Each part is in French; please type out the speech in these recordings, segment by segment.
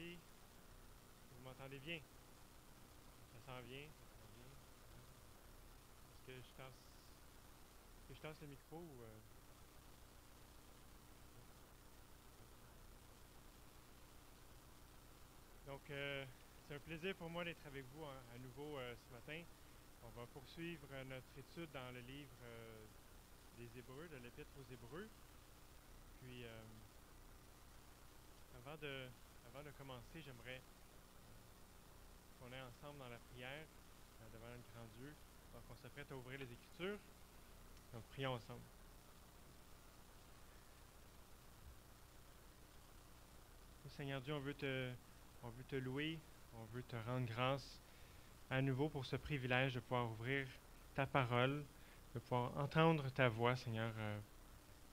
vérifier si vous m'entendez bien. Ça s'en vient, ça s'en vient. Est-ce que je tasse le micro ou... Donc, c'est un plaisir pour moi d'être avec vous à nouveau ce matin. On va poursuivre notre étude dans le livre des Hébreux, de l'Épître aux Hébreux. Puis, avant de commencer, j'aimerais qu'on aille ensemble dans la prière devant notre grand Dieu. Donc, on s'apprête à ouvrir les Écritures. Donc, prions ensemble. Seigneur Dieu, on veut te louer, on veut te rendre grâce à nouveau pour ce privilège de pouvoir ouvrir ta parole, de pouvoir entendre ta voix, Seigneur,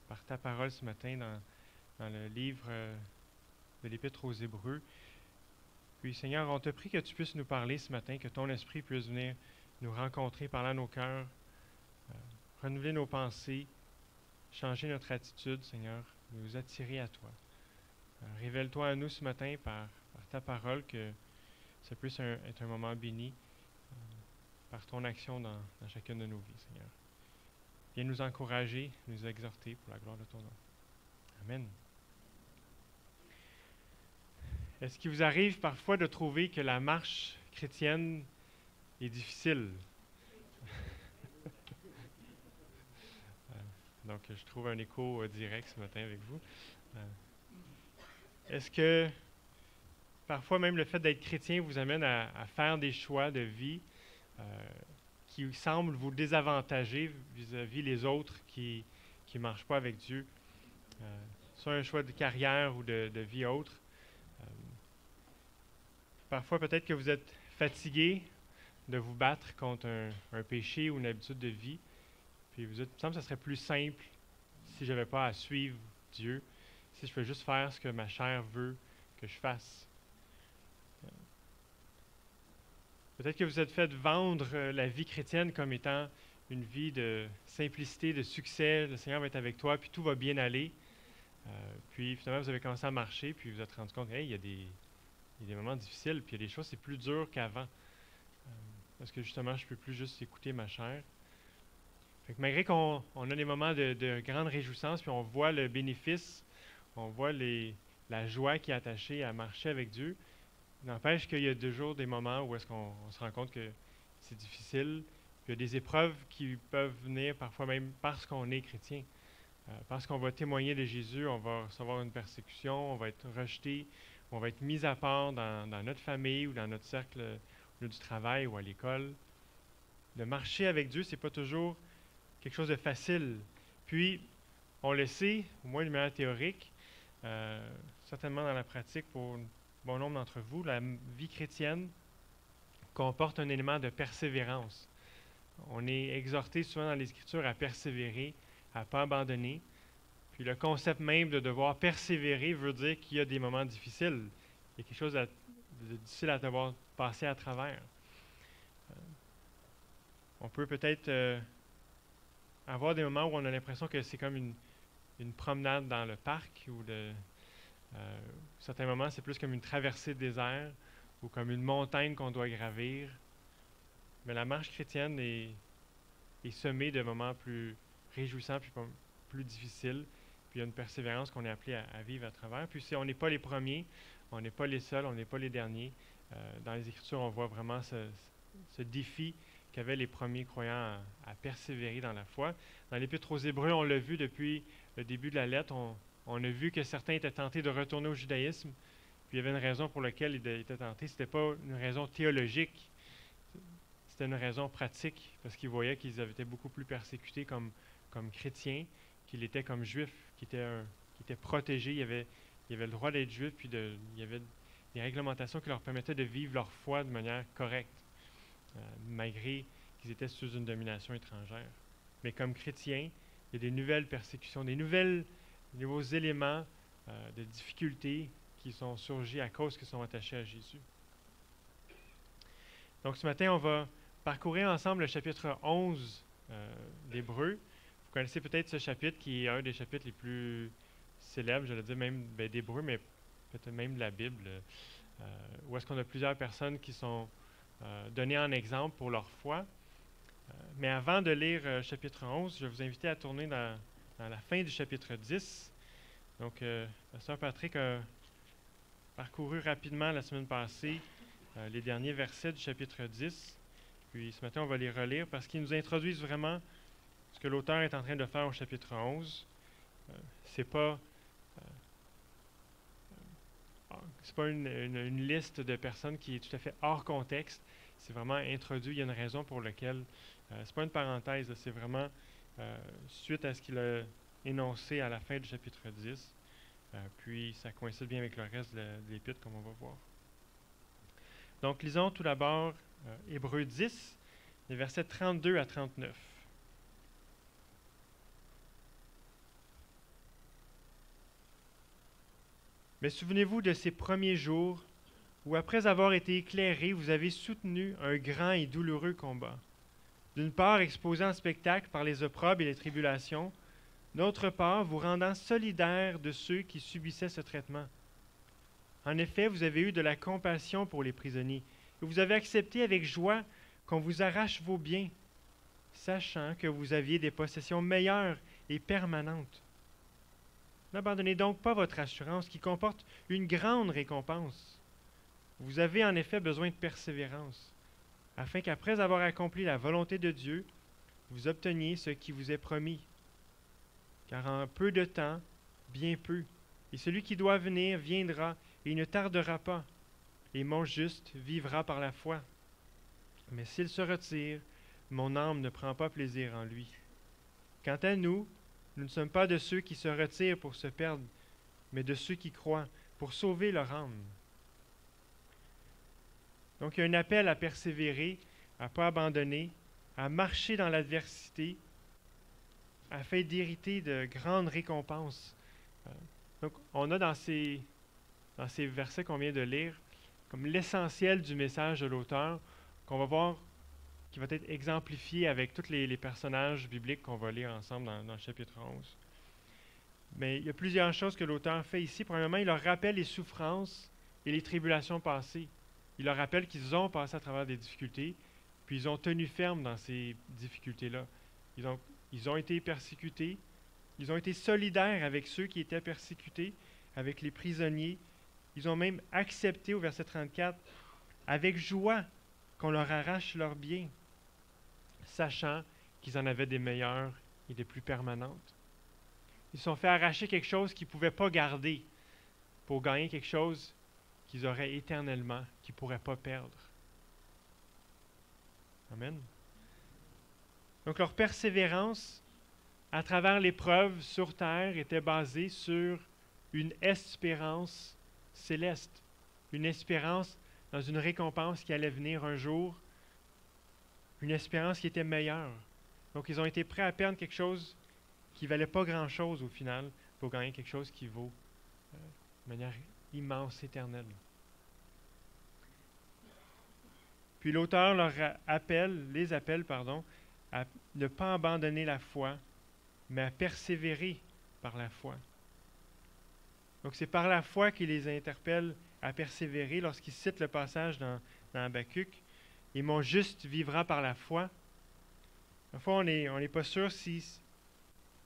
par ta parole ce matin dans le livre de l'Épître aux Hébreux. Puis, Seigneur, on te prie que tu puisses nous parler ce matin, que ton esprit puisse venir nous rencontrer, parler à nos cœurs, renouveler nos pensées, changer notre attitude, Seigneur, nous attirer à toi. Révèle-toi à nous ce matin par ta parole, que ça puisse être un moment béni par ton action dans chacune de nos vies, Seigneur. Viens nous encourager, nous exhorter pour la gloire de ton nom. Amen. Est-ce qu'il vous arrive parfois de trouver que la marche chrétienne est difficile? Donc, je trouve un écho direct ce matin avec vous. Est-ce que parfois même le fait d'être chrétien vous amène à faire des choix de vie qui semblent vous désavantager vis-à-vis les autres qui ne marchent pas avec Dieu? Soit un choix de carrière ou de vie autre. Parfois, peut-être que vous êtes fatigué de vous battre contre un péché ou une habitude de vie. Puis vous dites, il me semble que ça serait plus simple si je n'avais pas à suivre Dieu, si je peux juste faire ce que ma chair veut que je fasse. Peut-être que vous êtes fait vendre la vie chrétienne comme étant une vie de simplicité, de succès. Le Seigneur va être avec toi, puis tout va bien aller. Puis finalement, vous avez commencé à marcher, puis vous vous êtes rendu compte, hey, il y a des moments difficiles, puis il y a des choses, c'est plus dur qu'avant. Parce que justement, je ne peux plus juste écouter ma chair. Fait que malgré qu'on a des moments de grande réjouissance, puis on voit le bénéfice, on voit la joie qui est attachée à marcher avec Dieu, n'empêche qu'il y a toujours des moments où est-ce qu'on se rend compte que c'est difficile, puis il y a des épreuves qui peuvent venir parfois même parce qu'on est chrétien. Parce qu'on va témoigner de Jésus, on va recevoir une persécution, on va être rejeté, on va être mis à part dans notre famille ou dans notre cercle du travail ou à l'école. De marcher avec Dieu, c'est pas toujours quelque chose de facile. Puis, on le sait, au moins de manière théorique, certainement dans la pratique pour un bon nombre d'entre vous, la vie chrétienne comporte un élément de persévérance. On est exhorté souvent dans les Écritures à persévérer, à ne pas abandonner. Puis le concept même de devoir persévérer veut dire qu'il y a des moments difficiles. Il y a quelque chose de difficile à devoir passer à travers. On peut peut-être avoir des moments où on a l'impression que c'est comme une promenade dans le parc, ou certains moments, c'est plus comme une traversée de désert ou comme une montagne qu'on doit gravir. Mais la marche chrétienne est semée de moments plus réjouissants puis plus difficiles. Puis il y a une persévérance qu'on est appelé à vivre à travers. Puis on n'est pas les premiers, on n'est pas les seuls, on n'est pas les derniers. Dans les Écritures, on voit vraiment ce défi qu'avaient les premiers croyants à persévérer dans la foi. Dans l'Épître aux Hébreux, on l'a vu depuis le début de la lettre, on a vu que certains étaient tentés de retourner au judaïsme, puis il y avait une raison pour laquelle ils étaient tentés. Ce n'était pas une raison théologique, c'était une raison pratique, parce qu'ils voyaient qu'ils avaient été beaucoup plus persécutés comme chrétiens qu'ils étaient comme juifs, qui étaient protégés. Il y avait le droit d'être juif, puis il y avait des réglementations qui leur permettaient de vivre leur foi de manière correcte, malgré qu'ils étaient sous une domination étrangère. Mais comme chrétiens, il y a des nouvelles persécutions, des nouveaux éléments de difficultés qui sont surgis à cause qu'ils sont attachés à Jésus. Donc ce matin, on va parcourir ensemble le chapitre 11 d'Hébreux. Vous connaissez peut-être ce chapitre qui est un des chapitres les plus célèbres, j'allais dire même d'Hébreux, mais peut-être même de la Bible. où est-ce qu'on a plusieurs personnes qui sont données en exemple pour leur foi. Mais avant de lire chapitre 11, je vais vous inviter à tourner dans la fin du chapitre 10. Donc, Pasteur Patrick a parcouru rapidement la semaine passée les derniers versets du chapitre 10. Puis ce matin, on va les relire parce qu'ils nous introduisent vraiment ce que l'auteur est en train de faire au chapitre 11. C'est pas une liste de personnes qui est tout à fait hors contexte. C'est vraiment introduit. Il y a une raison pour laquelle. C'est pas une parenthèse, c'est vraiment suite à ce qu'il a énoncé à la fin du chapitre 10. Puis ça coïncide bien avec le reste de l'épître, comme on va voir. Donc, lisons tout d'abord Hébreux 10, les versets 32 à 39. Mais souvenez-vous de ces premiers jours où, après avoir été éclairés, vous avez soutenu un grand et douloureux combat. D'une part, exposé en spectacle par les opprobes et les tribulations, d'autre part, vous rendant solidaires de ceux qui subissaient ce traitement. En effet, vous avez eu de la compassion pour les prisonniers, et vous avez accepté avec joie qu'on vous arrache vos biens, sachant que vous aviez des possessions meilleures et permanentes. N'abandonnez donc pas votre assurance qui comporte une grande récompense. Vous avez en effet besoin de persévérance, afin qu'après avoir accompli la volonté de Dieu, vous obteniez ce qui vous est promis. Car en peu de temps, bien peu, et celui qui doit venir viendra, et il ne tardera pas, et mon juste vivra par la foi. Mais s'il se retire, mon âme ne prend pas plaisir en lui. Quant à nous, nous ne sommes pas de ceux qui se retirent pour se perdre, mais de ceux qui croient, pour sauver leur âme. Donc il y a un appel à persévérer, à ne pas abandonner, à marcher dans l'adversité, afin d'hériter de grandes récompenses. Donc on a dans ces versets qu'on vient de lire, comme l'essentiel du message de l'auteur, qu'on va voir qui va être exemplifié avec tous les personnages bibliques qu'on va lire ensemble dans le chapitre 11. Mais il y a plusieurs choses que l'auteur fait ici. Premièrement, il leur rappelle les souffrances et les tribulations passées. Il leur rappelle qu'ils ont passé à travers des difficultés, puis ils ont tenu ferme dans ces difficultés-là. Ils ont été persécutés, ils ont été solidaires avec ceux qui étaient persécutés, avec les prisonniers. Ils ont même accepté, au verset 34, avec joie qu'on leur arrache leurs biens, sachant qu'ils en avaient des meilleures et des plus permanentes. Ils se sont fait arracher quelque chose qu'ils ne pouvaient pas garder pour gagner quelque chose qu'ils auraient éternellement, qu'ils ne pourraient pas perdre. Amen. Donc leur persévérance à travers l'épreuve sur terre était basée sur une espérance céleste, une espérance dans une récompense qui allait venir un jour, une espérance qui était meilleure. Donc ils ont été prêts à perdre quelque chose qui ne valait pas grand-chose au final pour gagner quelque chose qui vaut de manière immense, éternelle. Puis l'auteur les appelle à ne pas abandonner la foi, mais à persévérer par la foi. Donc c'est par la foi qu'il les interpelle à persévérer lorsqu'il cite le passage dans Habakkuk. « Et mon juste vivra par la foi ». Parfois, on n'est pas sûr si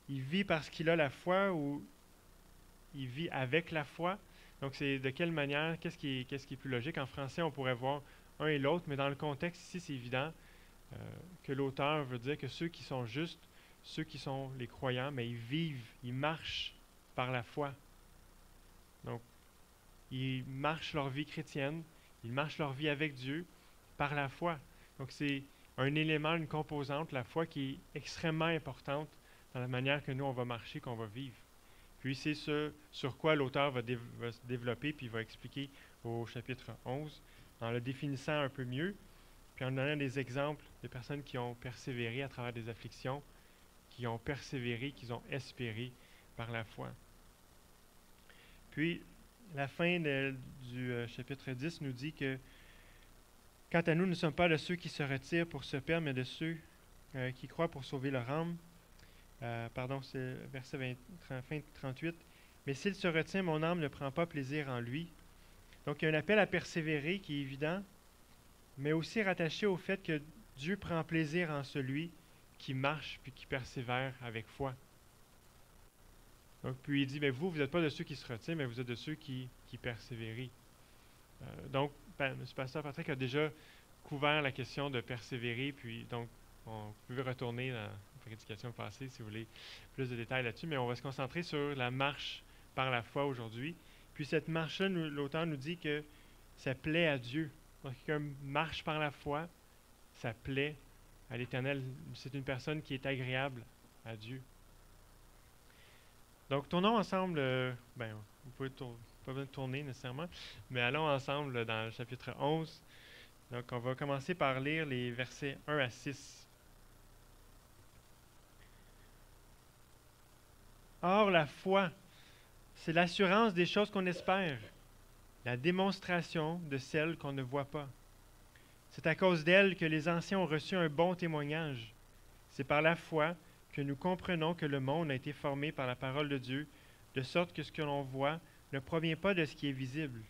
il vit parce qu'il a la foi ou il vit avec la foi. Donc c'est de quelle manière, qu'est-ce qui est plus logique. En français, on pourrait voir un et l'autre, mais dans le contexte ici, c'est évident que l'auteur veut dire que ceux qui sont justes, ceux qui sont les croyants, mais ils vivent, ils marchent par la foi. Donc, ils marchent leur vie chrétienne, ils marchent leur vie avec Dieu par la foi. Donc, c'est un élément, une composante, la foi, qui est extrêmement importante dans la manière que nous, on va marcher, qu'on va vivre. Puis, c'est ce sur quoi l'auteur va se développer, puis il va expliquer au chapitre 11, en le définissant un peu mieux, puis en donnant des exemples de personnes qui ont persévéré à travers des afflictions, qui ont persévéré, qui ont espéré par la foi. Puis, la fin du chapitre 10 nous dit que « Quant à nous, nous ne sommes pas de ceux qui se retirent pour se perdre, mais de ceux qui croient pour sauver leur âme. » c'est verset fin 38. « Mais s'il se retient, mon âme ne prend pas plaisir en lui. Donc, il y a un appel à persévérer qui est évident, mais aussi rattaché au fait que Dieu prend plaisir en celui qui marche puis qui persévère avec foi. Donc, puis il dit, vous n'êtes pas de ceux qui se retirent, mais vous êtes de ceux qui persévèrent. Donc, M. Pasteur Patrick a déjà couvert la question de persévérer, puis donc, on peut retourner dans la prédication passée si vous voulez plus de détails là-dessus, mais on va se concentrer sur la marche par la foi aujourd'hui. Puis cette marche-là, l'auteur nous dit que ça plaît à Dieu. Donc, quelqu'un marche par la foi, ça plaît à l'Éternel. C'est une personne qui est agréable à Dieu. Donc, tournons ensemble, vous pouvez pas besoin de tourner nécessairement, mais allons ensemble dans le chapitre 11. Donc, on va commencer par lire les versets 1 à 6. Or, la foi, c'est l'assurance des choses qu'on espère, la démonstration de celles qu'on ne voit pas. C'est à cause d'elle que les anciens ont reçu un bon témoignage. C'est par la foi que nous comprenons que le monde a été formé par la parole de Dieu, de sorte que ce que l'on voit ne provient pas de ce qui est visible.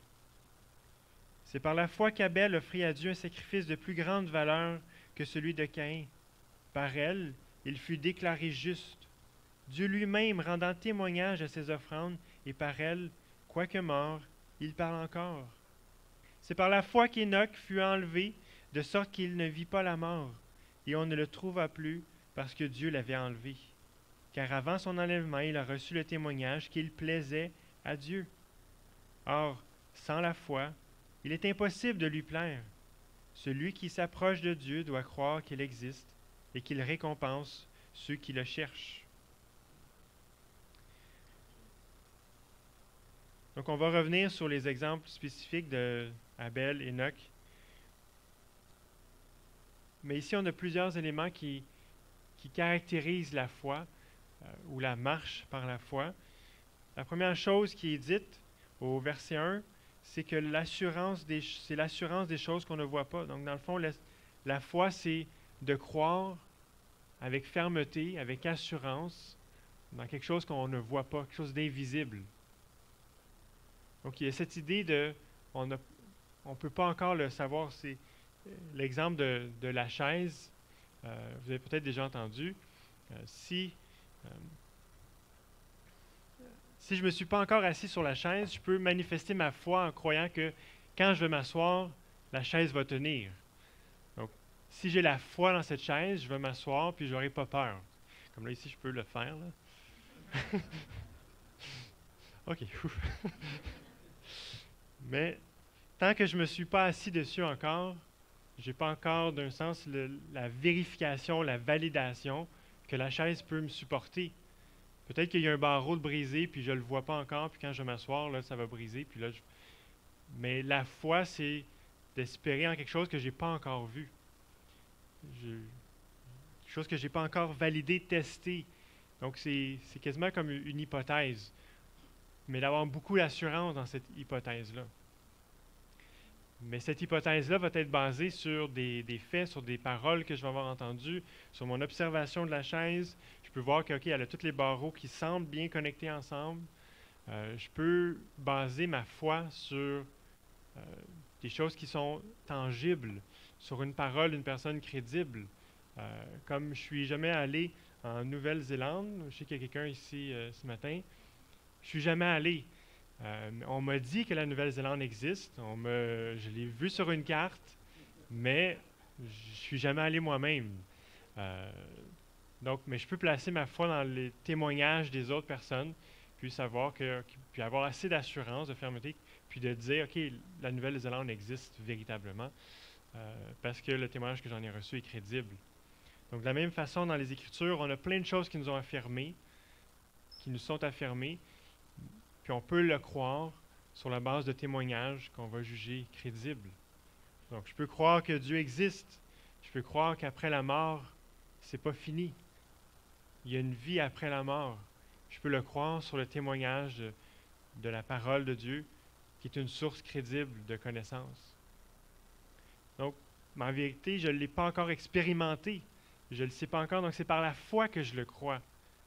C'est par la foi qu'Abel offrit à Dieu un sacrifice de plus grande valeur que celui de Caïn. Par elle, il fut déclaré juste, Dieu lui-même rendant témoignage à ses offrandes, et par elle, quoique mort, il parle encore. C'est par la foi qu'Énoch fut enlevé, de sorte qu'il ne vit pas la mort, et on ne le trouva plus, parce que Dieu l'avait enlevé. Car avant son enlèvement, il a reçu le témoignage qu'il plaisait à Dieu. Or, sans la foi, il est impossible de lui plaire. Celui qui s'approche de Dieu doit croire qu'il existe et qu'il récompense ceux qui le cherchent. Donc, on va revenir sur les exemples spécifiques de Abel et Enoch. Mais ici, on a plusieurs éléments qui caractérisent la foi ou la marche par la foi. La première chose qui est dite au verset 1, c'est que c'est l'assurance des choses qu'on ne voit pas. Donc, dans le fond, la foi, c'est de croire avec fermeté, avec assurance, dans quelque chose qu'on ne voit pas, quelque chose d'invisible. Donc, il y a cette idée de, on ne peut pas encore le savoir. C'est l'exemple de la chaise. Vous avez peut-être déjà entendu. Si je ne me suis pas encore assis sur la chaise, je peux manifester ma foi en croyant que quand je vais m'asseoir, la chaise va tenir. Donc, si j'ai la foi dans cette chaise, je vais m'asseoir puis je n'aurai pas peur. Comme là, ici, je peux le faire. Là. OK. Mais tant que je ne me suis pas assis dessus encore, je n'ai pas encore, d'un sens, la vérification, la validation que la chaise peut me supporter. Peut-être qu'il y a un barreau de brisé, puis je ne le vois pas encore, puis quand je vais m'asseoir, là, ça va briser. Puis là, Mais la foi, c'est d'espérer en quelque chose que je n'ai pas encore vu. Quelque chose que je n'ai pas encore validé, testé. Donc, c'est quasiment comme une hypothèse. Mais d'avoir beaucoup d'assurance dans cette hypothèse-là. Mais cette hypothèse-là va être basée sur des faits, sur des paroles que je vais avoir entendues, sur mon observation de la chaise. Je peux voir qu'elle a tous les barreaux qui semblent bien connectés ensemble. Je peux baser ma foi sur des choses qui sont tangibles, sur une parole d'une personne crédible. Comme je ne suis jamais allé en Nouvelle-Zélande, je sais qu'il y a quelqu'un ici ce matin, je ne suis jamais allé. On m'a dit que la Nouvelle-Zélande existe. Je l'ai vu sur une carte, mais je ne suis jamais allé moi-même. Mais je peux placer ma foi dans les témoignages des autres personnes, puis savoir puis avoir assez d'assurance, de fermeté, puis de dire, OK, la Nouvelle-Zélande existe véritablement, parce que le témoignage que j'en ai reçu est crédible. Donc, de la même façon, dans les Écritures, on a plein de choses qui nous ont affirmées, qui nous sont affirmées, puis on peut le croire sur la base de témoignages qu'on va juger crédibles. Donc, je peux croire que Dieu existe. Je peux croire qu'après la mort, c'est pas fini. Il y a une vie après la mort. Je peux le croire sur le témoignage de la parole de Dieu, qui est une source crédible de connaissance. Donc, en vérité, je ne l'ai pas encore expérimenté. Je ne le sais pas encore. Donc, c'est par la foi que je le crois.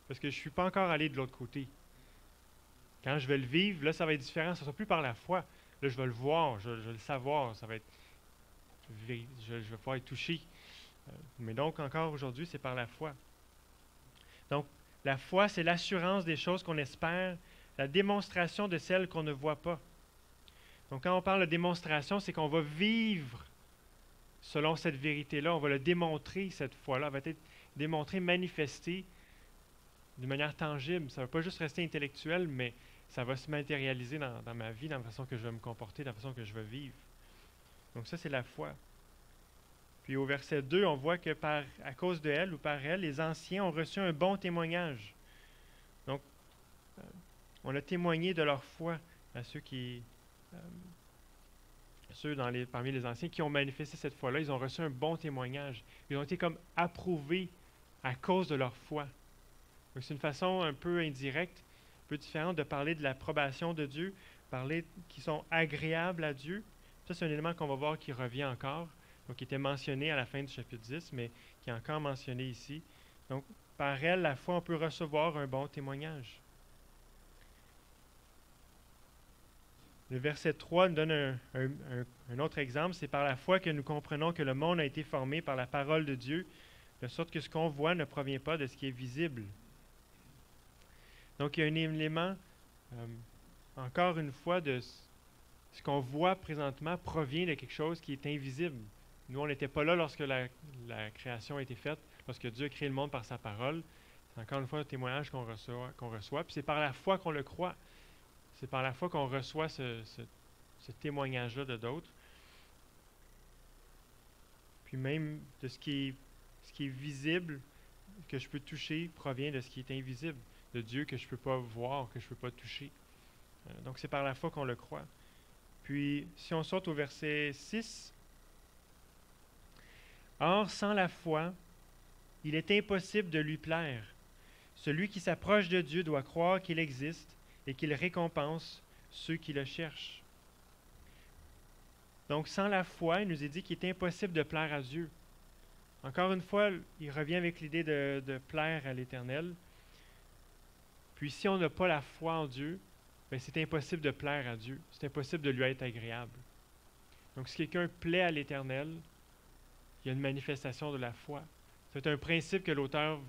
Parce que je ne suis pas encore allé de l'autre côté. Quand je vais le vivre, là, ça va être différent. Ce ne sera plus par la foi. Là, je vais le voir, je vais le savoir, ça va être, je vais pouvoir être touché. Mais donc, encore aujourd'hui, c'est par la foi. Donc, la foi, c'est l'assurance des choses qu'on espère, la démonstration de celles qu'on ne voit pas. Donc, quand on parle de démonstration, c'est qu'on va vivre selon cette vérité-là. On va le démontrer, cette foi-là. Elle va être démontrée, manifestée d'une manière tangible. Ça ne va pas juste rester intellectuel, mais ça va se matérialiser dans ma vie, dans la façon que je vais me comporter, dans la façon que je vais vivre. Donc ça, c'est la foi. Puis au verset 2, on voit que à cause de elle ou par elle, les anciens ont reçu un bon témoignage. Donc, on a témoigné de leur foi à ceux parmi les anciens qui ont manifesté cette foi-là. Ils ont reçu un bon témoignage. Ils ont été comme approuvés à cause de leur foi. Donc, c'est une façon un peu indirecte, un peu différente de parler de l'approbation de Dieu, parler qui sont agréables à Dieu. Ça, c'est un élément qu'on va voir qui revient encore, donc qui était mentionné à la fin du chapitre 10, mais qui est encore mentionné ici. Donc, par elle, la foi, on peut recevoir un bon témoignage. Le verset 3 nous donne un autre exemple. C'est par la foi que nous comprenons que le monde a été formé par la parole de Dieu, de sorte que ce qu'on voit ne provient pas de ce qui est visible. Donc, il y a un élément, encore une fois, de ce qu'on voit présentement provient de quelque chose qui est invisible. Nous, on n'était pas là lorsque la création a été faite, lorsque Dieu a créé le monde par sa parole. C'est encore une fois un témoignage qu'on reçoit. Puis c'est par la foi qu'on le croit. C'est par la foi qu'on reçoit ce témoignage-là de d'autres. Puis même de ce qui est visible, que je peux toucher, provient de ce qui est invisible, de Dieu que je ne peux pas voir, que je ne peux pas toucher. Donc c'est par la foi qu'on le croit. Puis si on saute au verset 6, « Or, sans la foi, il est impossible de lui plaire. Celui qui s'approche de Dieu doit croire qu'il existe et qu'il récompense ceux qui le cherchent. » Donc, sans la foi, il nous est dit qu'il est impossible de plaire à Dieu. Encore une fois, il revient avec l'idée de plaire à l'Éternel. Puis, si on n'a pas la foi en Dieu, bien, c'est impossible de plaire à Dieu. C'est impossible de lui être agréable. Donc, si quelqu'un plaît à l'Éternel, il y a une manifestation de la foi. C'est un principe que l'auteur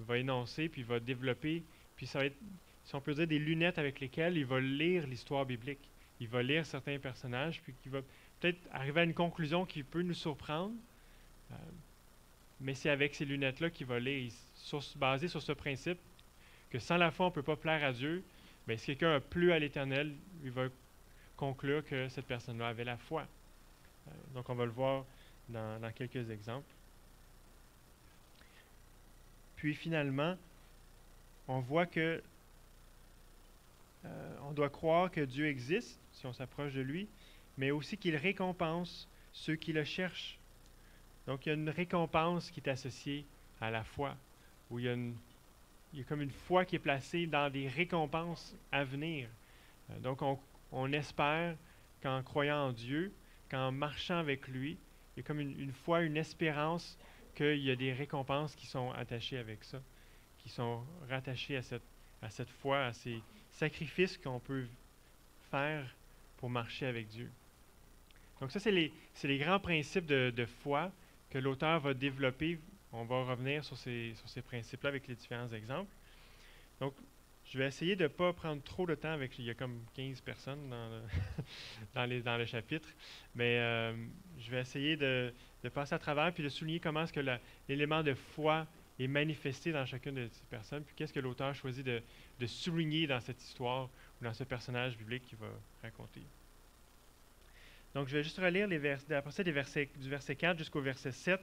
va énoncer, puis va développer, puis ça va être, si on peut dire, des lunettes avec lesquelles il va lire l'histoire biblique. Il va lire certains personnages, puis il va peut-être arriver à une conclusion qui peut nous surprendre, mais c'est avec ces lunettes-là qu'il va lire, basé sur ce principe, que sans la foi, on ne peut pas plaire à Dieu. Mais si quelqu'un a plu à l'Éternel, il va conclure que cette personne-là avait la foi. Donc on va le voir dans quelques exemples. Puis finalement, on voit que on doit croire que Dieu existe, si on s'approche de lui, mais aussi qu'il récompense ceux qui le cherchent. Donc il y a une récompense qui est associée à la foi, où il y a comme une foi qui est placée dans des récompenses à venir. Donc on espère qu'en croyant en Dieu, qu'en marchant avec lui, il y a comme une foi, une espérance qu'il y a des récompenses qui sont attachées avec ça, qui sont rattachées à cette foi, à ces sacrifices qu'on peut faire pour marcher avec Dieu. Donc ça, c'est les grands principes de foi que l'auteur va développer. On va revenir sur ces principes-là avec les différents exemples. Donc, je vais essayer de ne pas prendre trop de temps il y a comme 15 personnes dans le chapitre, mais je vais essayer de passer à travers puis de souligner comment est-ce que l'élément de foi est manifesté dans chacune de ces personnes, puis qu'est-ce que l'auteur choisit de souligner dans cette histoire ou dans ce personnage biblique qu'il va raconter. Donc, je vais juste relire du verset 4 jusqu'au verset 7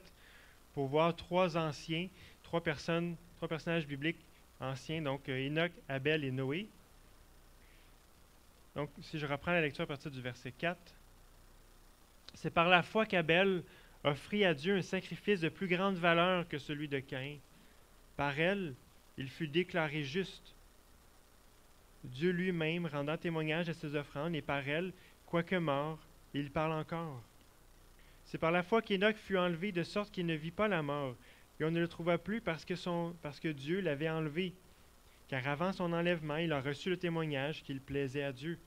pour voir trois personnages bibliques anciens, donc Enoch, Abel et Noé. Donc, si je reprends la lecture à partir du verset 4, c'est par la foi qu'Abel offrit à Dieu un sacrifice de plus grande valeur que celui de Caïn. Par elle, il fut déclaré juste, Dieu lui-même rendant témoignage à ses offrandes, et par elle, quoique mort, il parle encore. C'est par la foi qu'Enoch fut enlevé de sorte qu'il ne vit pas la mort, et on ne le trouva plus parce que Dieu l'avait enlevé. Car avant son enlèvement, il a reçu le témoignage qu'il plaisait à Dieu.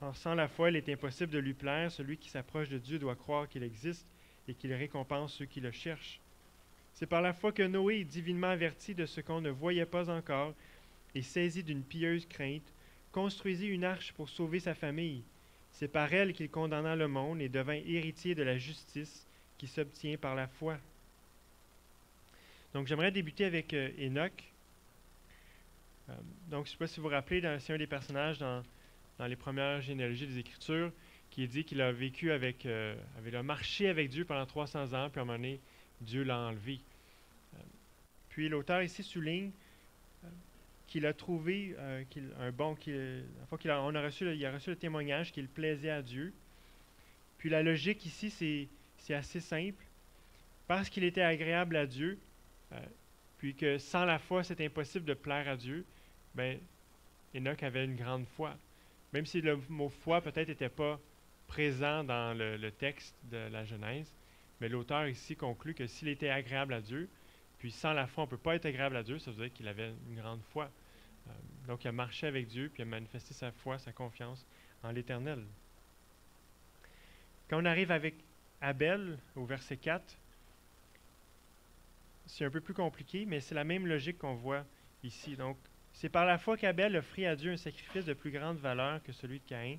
Or, sans la foi, il est impossible de lui plaire. Celui qui s'approche de Dieu doit croire qu'il existe et qu'il récompense ceux qui le cherchent. C'est par la foi que Noé, divinement averti de ce qu'on ne voyait pas encore et saisi d'une pieuse crainte, construisit une arche pour sauver sa famille. C'est par elle qu'il condamna le monde et devint héritier de la justice qui s'obtient par la foi. Donc, j'aimerais débuter avec Enoch. Donc, je ne sais pas si vous vous rappelez, c'est un des personnages dans les premières généalogies des Écritures qui dit qu'il a vécu il a marché avec Dieu pendant 300 ans, puis à un moment donné, Dieu l'a enlevé. Puis l'auteur ici souligne qu'il a trouvé il a reçu le témoignage qu'il plaisait à Dieu. Puis la logique ici, c'est assez simple. Parce qu'il était agréable à Dieu, puis que sans la foi, c'est impossible de plaire à Dieu, bien, Enoch avait une grande foi. Même si le mot foi peut-être n'était pas présent dans le texte de la Genèse, mais l'auteur ici conclut que s'il était agréable à Dieu, puis sans la foi, on ne peut pas être agréable à Dieu, ça veut dire qu'il avait une grande foi. Donc, il a marché avec Dieu, puis il a manifesté sa foi, sa confiance en l'Éternel. Quand on arrive avec Abel, au verset 4, c'est un peu plus compliqué, mais c'est la même logique qu'on voit ici. Donc, c'est par la foi qu'Abel offrit à Dieu un sacrifice de plus grande valeur que celui de Caïn.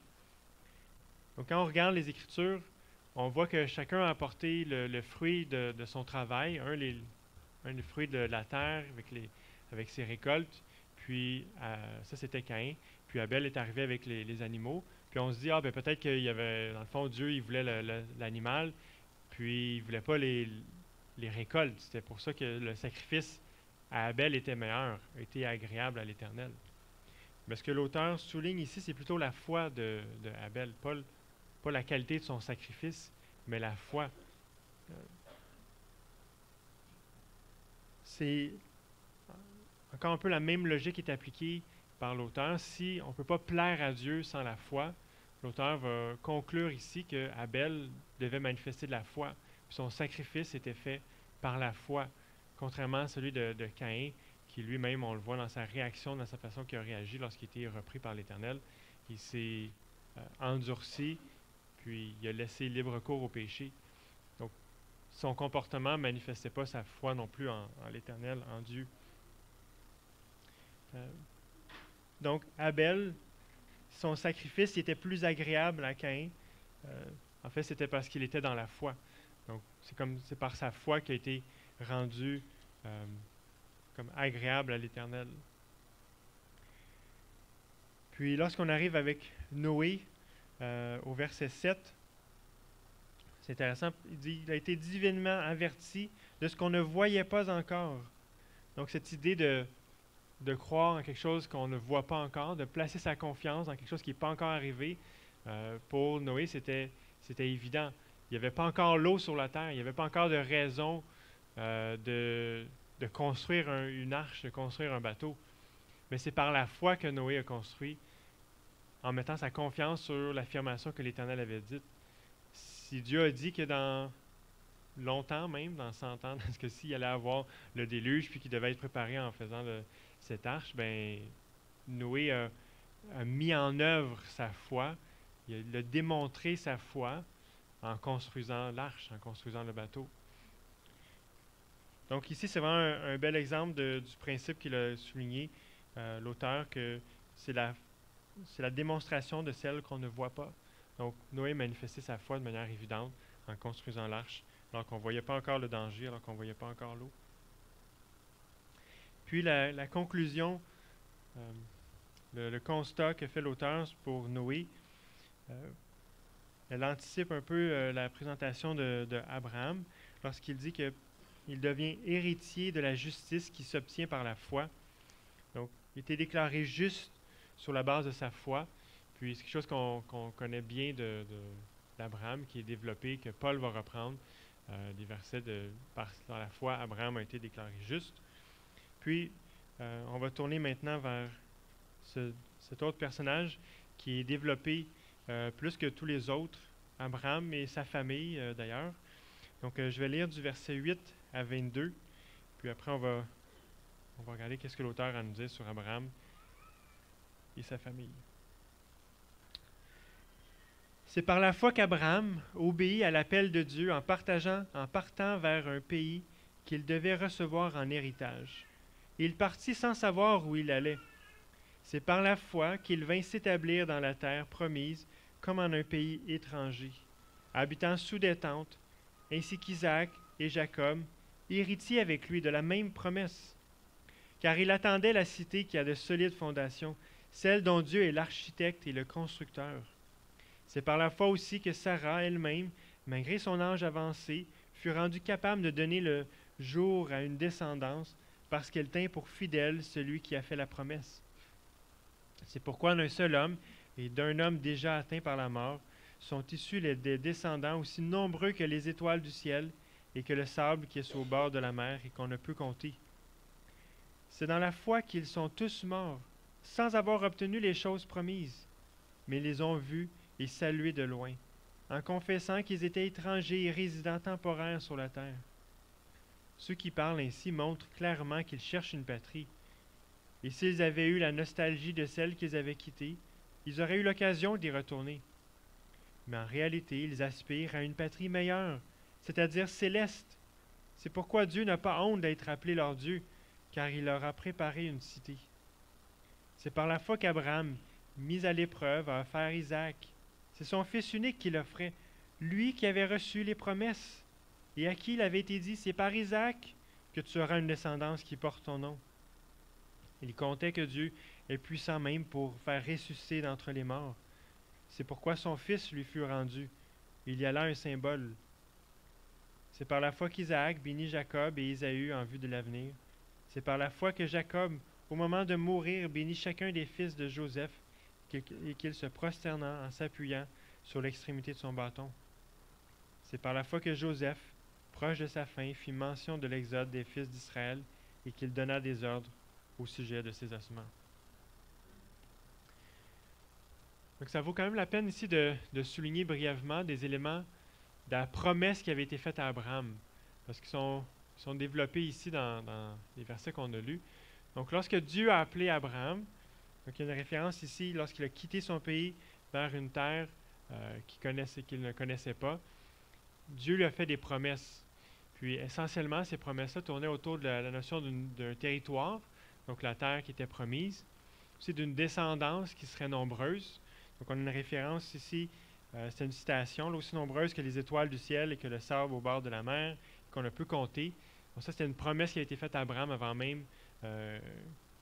Donc, quand on regarde les Écritures, on voit que chacun a apporté le fruit de son travail, un des fruits de la terre avec ses récoltes, puis ça c'était Caïn, puis Abel est arrivé avec les animaux, puis on se dit, peut-être qu'il y avait, dans le fond, Dieu, il voulait l'animal, puis il ne voulait pas les récoltes. C'était pour ça que le sacrifice à Abel était meilleur, était agréable à l'Éternel. Mais ce que l'auteur souligne ici, c'est plutôt la foi de Abel, pas la qualité de son sacrifice, mais la foi. C'est encore un peu la même logique qui est appliquée par l'auteur. Si on ne peut pas plaire à Dieu sans la foi, l'auteur va conclure ici que Abel devait manifester de la foi. Puis son sacrifice était fait par la foi, contrairement à celui de Caïn, qui lui-même, on le voit dans sa réaction, dans sa façon qu'il a réagi lorsqu'il a été repris par l'Éternel. Il s'est endurci, puis il a laissé libre cours au péché. Donc, son comportement ne manifestait pas sa foi non plus en l'Éternel, en Dieu. Donc, Abel, son sacrifice était plus agréable à Caïn. En fait, c'était parce qu'il était dans la foi. Donc, c'est par sa foi qu'il a été rendu comme agréable à l'Éternel. Puis, lorsqu'on arrive avec Noé, au verset 7, c'est intéressant, il dit il a été divinement averti de ce qu'on ne voyait pas encore. Donc, cette idée de croire en quelque chose qu'on ne voit pas encore, de placer sa confiance dans quelque chose qui n'est pas encore arrivé, pour Noé, c'était évident. Il n'y avait pas encore l'eau sur la terre, il n'y avait pas encore de raison de construire une arche, de construire un bateau. Mais c'est par la foi que Noé a construit, en mettant sa confiance sur l'affirmation que l'Éternel avait dite. Si Dieu a dit que dans longtemps même, dans 100 ans, dans ce cas-ci, il allait avoir le déluge, puis qu'il devait être préparé en faisant cette arche, ben Noé a mis en œuvre sa foi, il a démontré sa foi en construisant l'arche, en construisant le bateau. Donc ici, c'est vraiment un bel exemple du principe qu'il a souligné, l'auteur, que c'est la démonstration de celle qu'on ne voit pas. Donc Noé manifestait sa foi de manière évidente en construisant l'arche, alors qu'on ne voyait pas encore le danger, alors qu'on ne voyait pas encore l'eau. Puis la conclusion, le constat que fait l'auteur pour Noé, elle anticipe un peu la présentation de Abraham lorsqu'il dit qu'il devient héritier de la justice qui s'obtient par la foi. Donc, il était déclaré juste sur la base de sa foi. Puis, c'est quelque chose qu'on connaît bien d'Abraham, qui est développé, que Paul va reprendre, des versets par la foi, Abraham a été déclaré juste. Puis, on va tourner maintenant vers cet autre personnage qui est développé plus que tous les autres, Abraham et sa famille d'ailleurs. Donc, je vais lire du verset 8 à 22, puis après on va regarder qu'est-ce que l'auteur a à nous dire sur Abraham et sa famille. C'est par la foi qu'Abraham obéit à l'appel de Dieu en partant vers un pays qu'il devait recevoir en héritage. Il partit sans savoir où il allait. C'est par la foi qu'il vint s'établir dans la terre promise comme en un pays étranger, habitant sous des tentes, ainsi qu'Isaac et Jacob, héritiers avec lui de la même promesse. Car il attendait la cité qui a de solides fondations, celle dont Dieu est l'architecte et le constructeur. C'est par la foi aussi que Sarah elle-même, malgré son âge avancé, fut rendue capable de donner le jour à une descendance, parce qu'elle tint pour fidèle celui qui a fait la promesse. C'est pourquoi d'un seul homme et d'un homme déjà atteint par la mort sont issus des descendants aussi nombreux que les étoiles du ciel et que le sable qui est au bord de la mer et qu'on ne peut compter. C'est dans la foi qu'ils sont tous morts, sans avoir obtenu les choses promises, mais ils les ont vus et salués de loin, en confessant qu'ils étaient étrangers et résidents temporaires sur la terre. Ceux qui parlent ainsi montrent clairement qu'ils cherchent une patrie. Et s'ils avaient eu la nostalgie de celle qu'ils avaient quittée, ils auraient eu l'occasion d'y retourner. Mais en réalité, ils aspirent à une patrie meilleure, c'est-à-dire céleste. C'est pourquoi Dieu n'a pas honte d'être appelé leur Dieu, car il leur a préparé une cité. C'est par la foi qu'Abraham, mis à l'épreuve, a offert Isaac. C'est son fils unique qu'il offrait, lui qui avait reçu les promesses, et à qui il avait été dit, c'est par Isaac que tu auras une descendance qui porte ton nom. Il comptait que Dieu est puissant même pour faire ressusciter d'entre les morts. C'est pourquoi son fils lui fut rendu. Il y a là un symbole. C'est par la foi qu'Isaac bénit Jacob et Ésaü en vue de l'avenir. C'est par la foi que Jacob, au moment de mourir, bénit chacun des fils de Joseph et qu'il se prosterna en s'appuyant sur l'extrémité de son bâton. C'est par la foi que Joseph, proche de sa fin, fit mention de l'exode des fils d'Israël et qu'il donna des ordres au sujet de ses ossements. Donc ça vaut quand même la peine ici de souligner brièvement des éléments de la promesse qui avait été faite à Abraham, parce qu'ils sont développés ici dans les versets qu'on a lus. Donc lorsque Dieu a appelé Abraham, donc il y a une référence ici, lorsqu'il a quitté son pays vers une terre qu'il ne connaissait pas, Dieu lui a fait des promesses. Puis essentiellement, ces promesses-là tournaient autour de la notion d'un territoire, donc la terre qui était promise, aussi d'une descendance qui serait nombreuse. Donc on a une référence ici, c'est une citation, là, aussi nombreuse que les étoiles du ciel et que le sable au bord de la mer, qu'on ne peut compter. Donc ça, c'était une promesse qui a été faite à Abraham avant même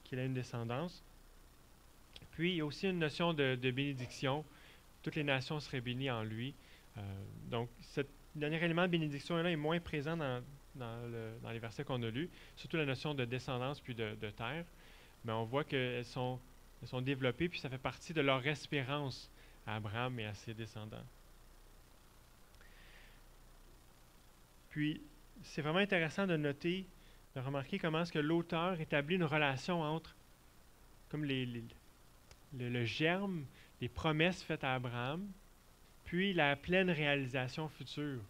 qu'il ait une descendance. Puis il y a aussi une notion de bénédiction. Toutes les nations seraient bénies en lui. Donc ce dernier élément de bénédiction-là est moins présent dans les versets qu'on a lus, surtout la notion de descendance puis de terre. Mais on voit qu'elles sont développées, puis ça fait partie de leur espérance à Abraham et à ses descendants. Puis, c'est vraiment intéressant de noter, de remarquer comment est-ce que l'auteur établit une relation entre comme le germe des promesses faites à Abraham, puis la pleine réalisation future.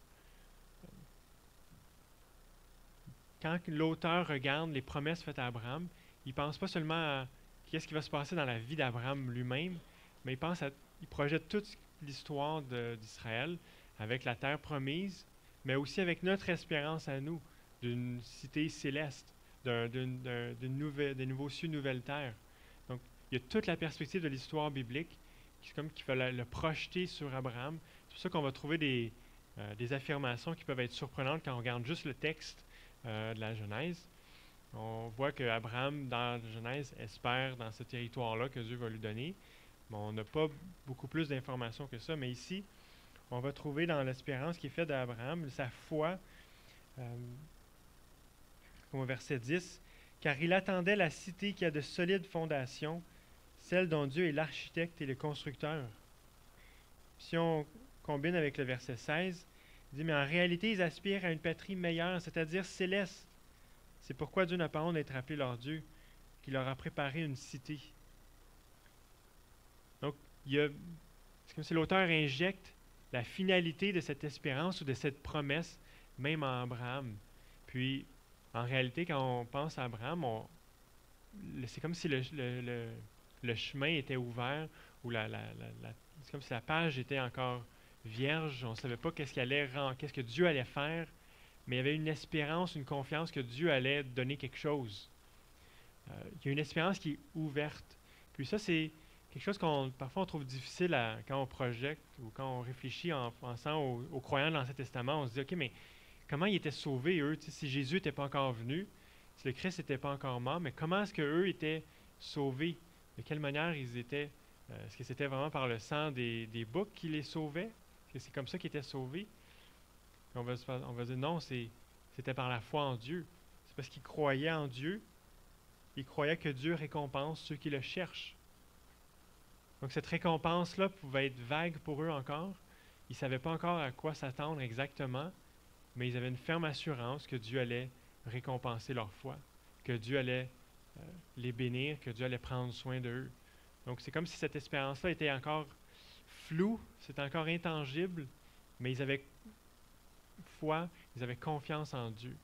Quand l'auteur regarde les promesses faites à Abraham, il ne pense pas seulement à qu'est-ce qui va se passer dans la vie d'Abraham lui-même, mais il projette toute l'histoire d'Israël avec la terre promise, mais aussi avec notre espérance à nous d'une cité céleste, des nouveaux cieux, nouvelles terres. Donc, il y a toute la perspective de l'histoire biblique qui fait le projeter sur Abraham. C'est pour ça qu'on va trouver des affirmations qui peuvent être surprenantes quand on regarde juste le texte de la Genèse. On voit qu'Abraham, dans la Genèse, espère dans ce territoire-là que Dieu va lui donner. Bon, on n'a pas beaucoup plus d'informations que ça, mais ici, on va trouver dans l'espérance qui est faite d'Abraham, sa foi, au verset 10, « Car il attendait la cité qui a de solides fondations, celle dont Dieu est l'architecte et le constructeur. » Si on combine avec le verset 16, il dit « Mais en réalité, ils aspirent à une patrie meilleure, c'est-à-dire céleste. C'est pourquoi Dieu n'a pas honte d'être appelé leur Dieu, qu'il leur a préparé une cité. » Donc, c'est comme si l'auteur injecte la finalité de cette espérance ou de cette promesse, même à Abraham. Puis, en réalité, quand on pense à Abraham, c'est comme si le chemin était ouvert, ou c'est comme si la page était encore vierge. On ne savait pas qu'est-ce que Dieu allait faire, mais il y avait une espérance, une confiance que Dieu allait donner quelque chose. Il y a une espérance qui est ouverte. Puis ça, c'est quelque chose qu'on parfois on trouve difficile quand on projette ou quand on réfléchit en pensant aux croyants de l'Ancien Testament. On se dit, OK, mais comment ils étaient sauvés, eux? Tu sais, si Jésus n'était pas encore venu, si le Christ n'était pas encore mort, mais comment est-ce qu'eux étaient sauvés? De quelle manière ils étaient? Est-ce que c'était vraiment par le sang des boucs qui les sauvaient? Est-ce que c'est comme ça qu'ils étaient sauvés? On va dire non, c'était par la foi en Dieu. C'est parce qu'ils croyaient en Dieu. Ils croyaient que Dieu récompense ceux qui le cherchent. Donc cette récompense-là pouvait être vague pour eux encore. Ils ne savaient pas encore à quoi s'attendre exactement, mais ils avaient une ferme assurance que Dieu allait récompenser leur foi, que Dieu allait les bénir, que Dieu allait prendre soin d'eux. Donc c'est comme si cette espérance-là était encore floue, c'était encore intangible, mais ils avaient foi, ils avaient confiance en Dieu.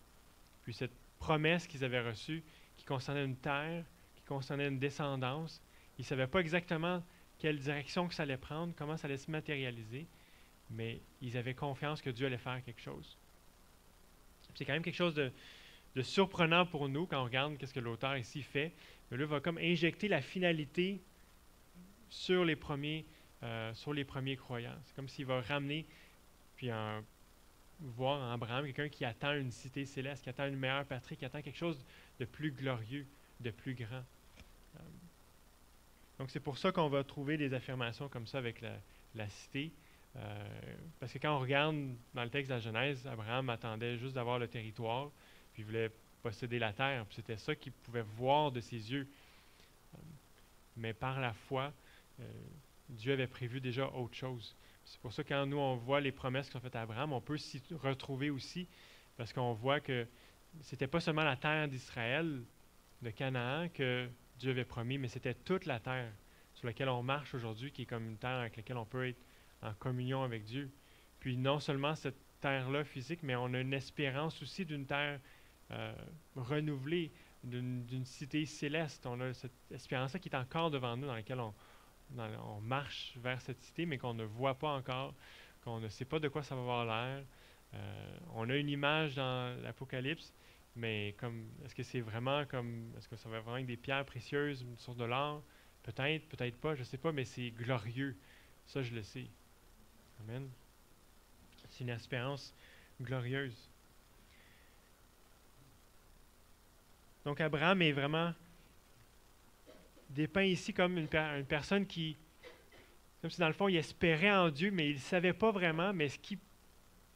Puis cette promesse qu'ils avaient reçue, qui concernait une terre, qui concernait une descendance, ils ne savaient pas exactement quelle direction que ça allait prendre, comment ça allait se matérialiser, mais ils avaient confiance que Dieu allait faire quelque chose. C'est quand même quelque chose de surprenant pour nous quand on regarde ce que l'auteur ici fait. Mais là, il va comme injecter la finalité sur les premiers croyants. C'est comme s'il va ramener, puis voir en Abraham quelqu'un qui attend une cité céleste, qui attend une meilleure patrie, qui attend quelque chose de plus glorieux, de plus grand. Donc c'est pour ça qu'on va trouver des affirmations comme ça avec la cité. Parce que quand on regarde dans le texte de la Genèse, Abraham attendait juste d'avoir le territoire, puis il voulait posséder la terre. Puis c'était ça qu'il pouvait voir de ses yeux. Mais par la foi, Dieu avait prévu déjà autre chose. C'est pour ça que quand nous, on voit les promesses qui sont faites à Abraham, on peut s'y retrouver aussi, parce qu'on voit que c'était pas seulement la terre d'Israël, de Canaan, que Dieu avait promis, mais c'était toute la terre sur laquelle on marche aujourd'hui, qui est comme une terre avec laquelle on peut être en communion avec Dieu. Puis non seulement cette terre-là physique, mais on a une espérance aussi d'une terre renouvelée, d'une cité céleste. On a cette espérance-là qui est encore devant nous, dans laquelle on marche vers cette cité, mais qu'on ne voit pas encore, qu'on ne sait pas de quoi ça va avoir l'air. On a une image dans l'Apocalypse, mais est-ce que c'est vraiment est-ce que ça va vraiment être des pierres précieuses, une sorte de l'or? Peut-être, peut-être pas, je ne sais pas, mais c'est glorieux. Ça, je le sais. Amen. C'est une espérance glorieuse. Donc, Abraham est vraiment dépeint ici comme une personne comme si dans le fond, il espérait en Dieu, mais il ne savait pas vraiment, mais ce qu'il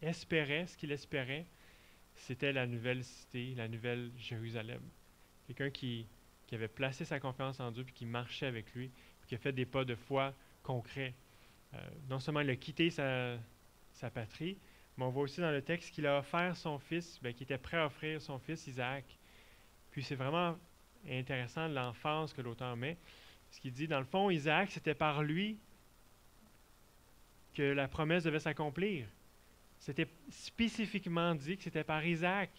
espérait, c'était la nouvelle cité, la nouvelle Jérusalem. Quelqu'un qui avait placé sa confiance en Dieu, puis qui marchait avec lui, puis qui a fait des pas de foi concrets. Non seulement il a quitté sa patrie, mais on voit aussi dans le texte qu'il a offert son fils, qu'il était prêt à offrir son fils Isaac. Puis c'est vraiment intéressant l'emphase que l'auteur met. Ce qu'il dit, dans le fond, Isaac, c'était par lui que la promesse devait s'accomplir. C'était spécifiquement dit que c'était par Isaac,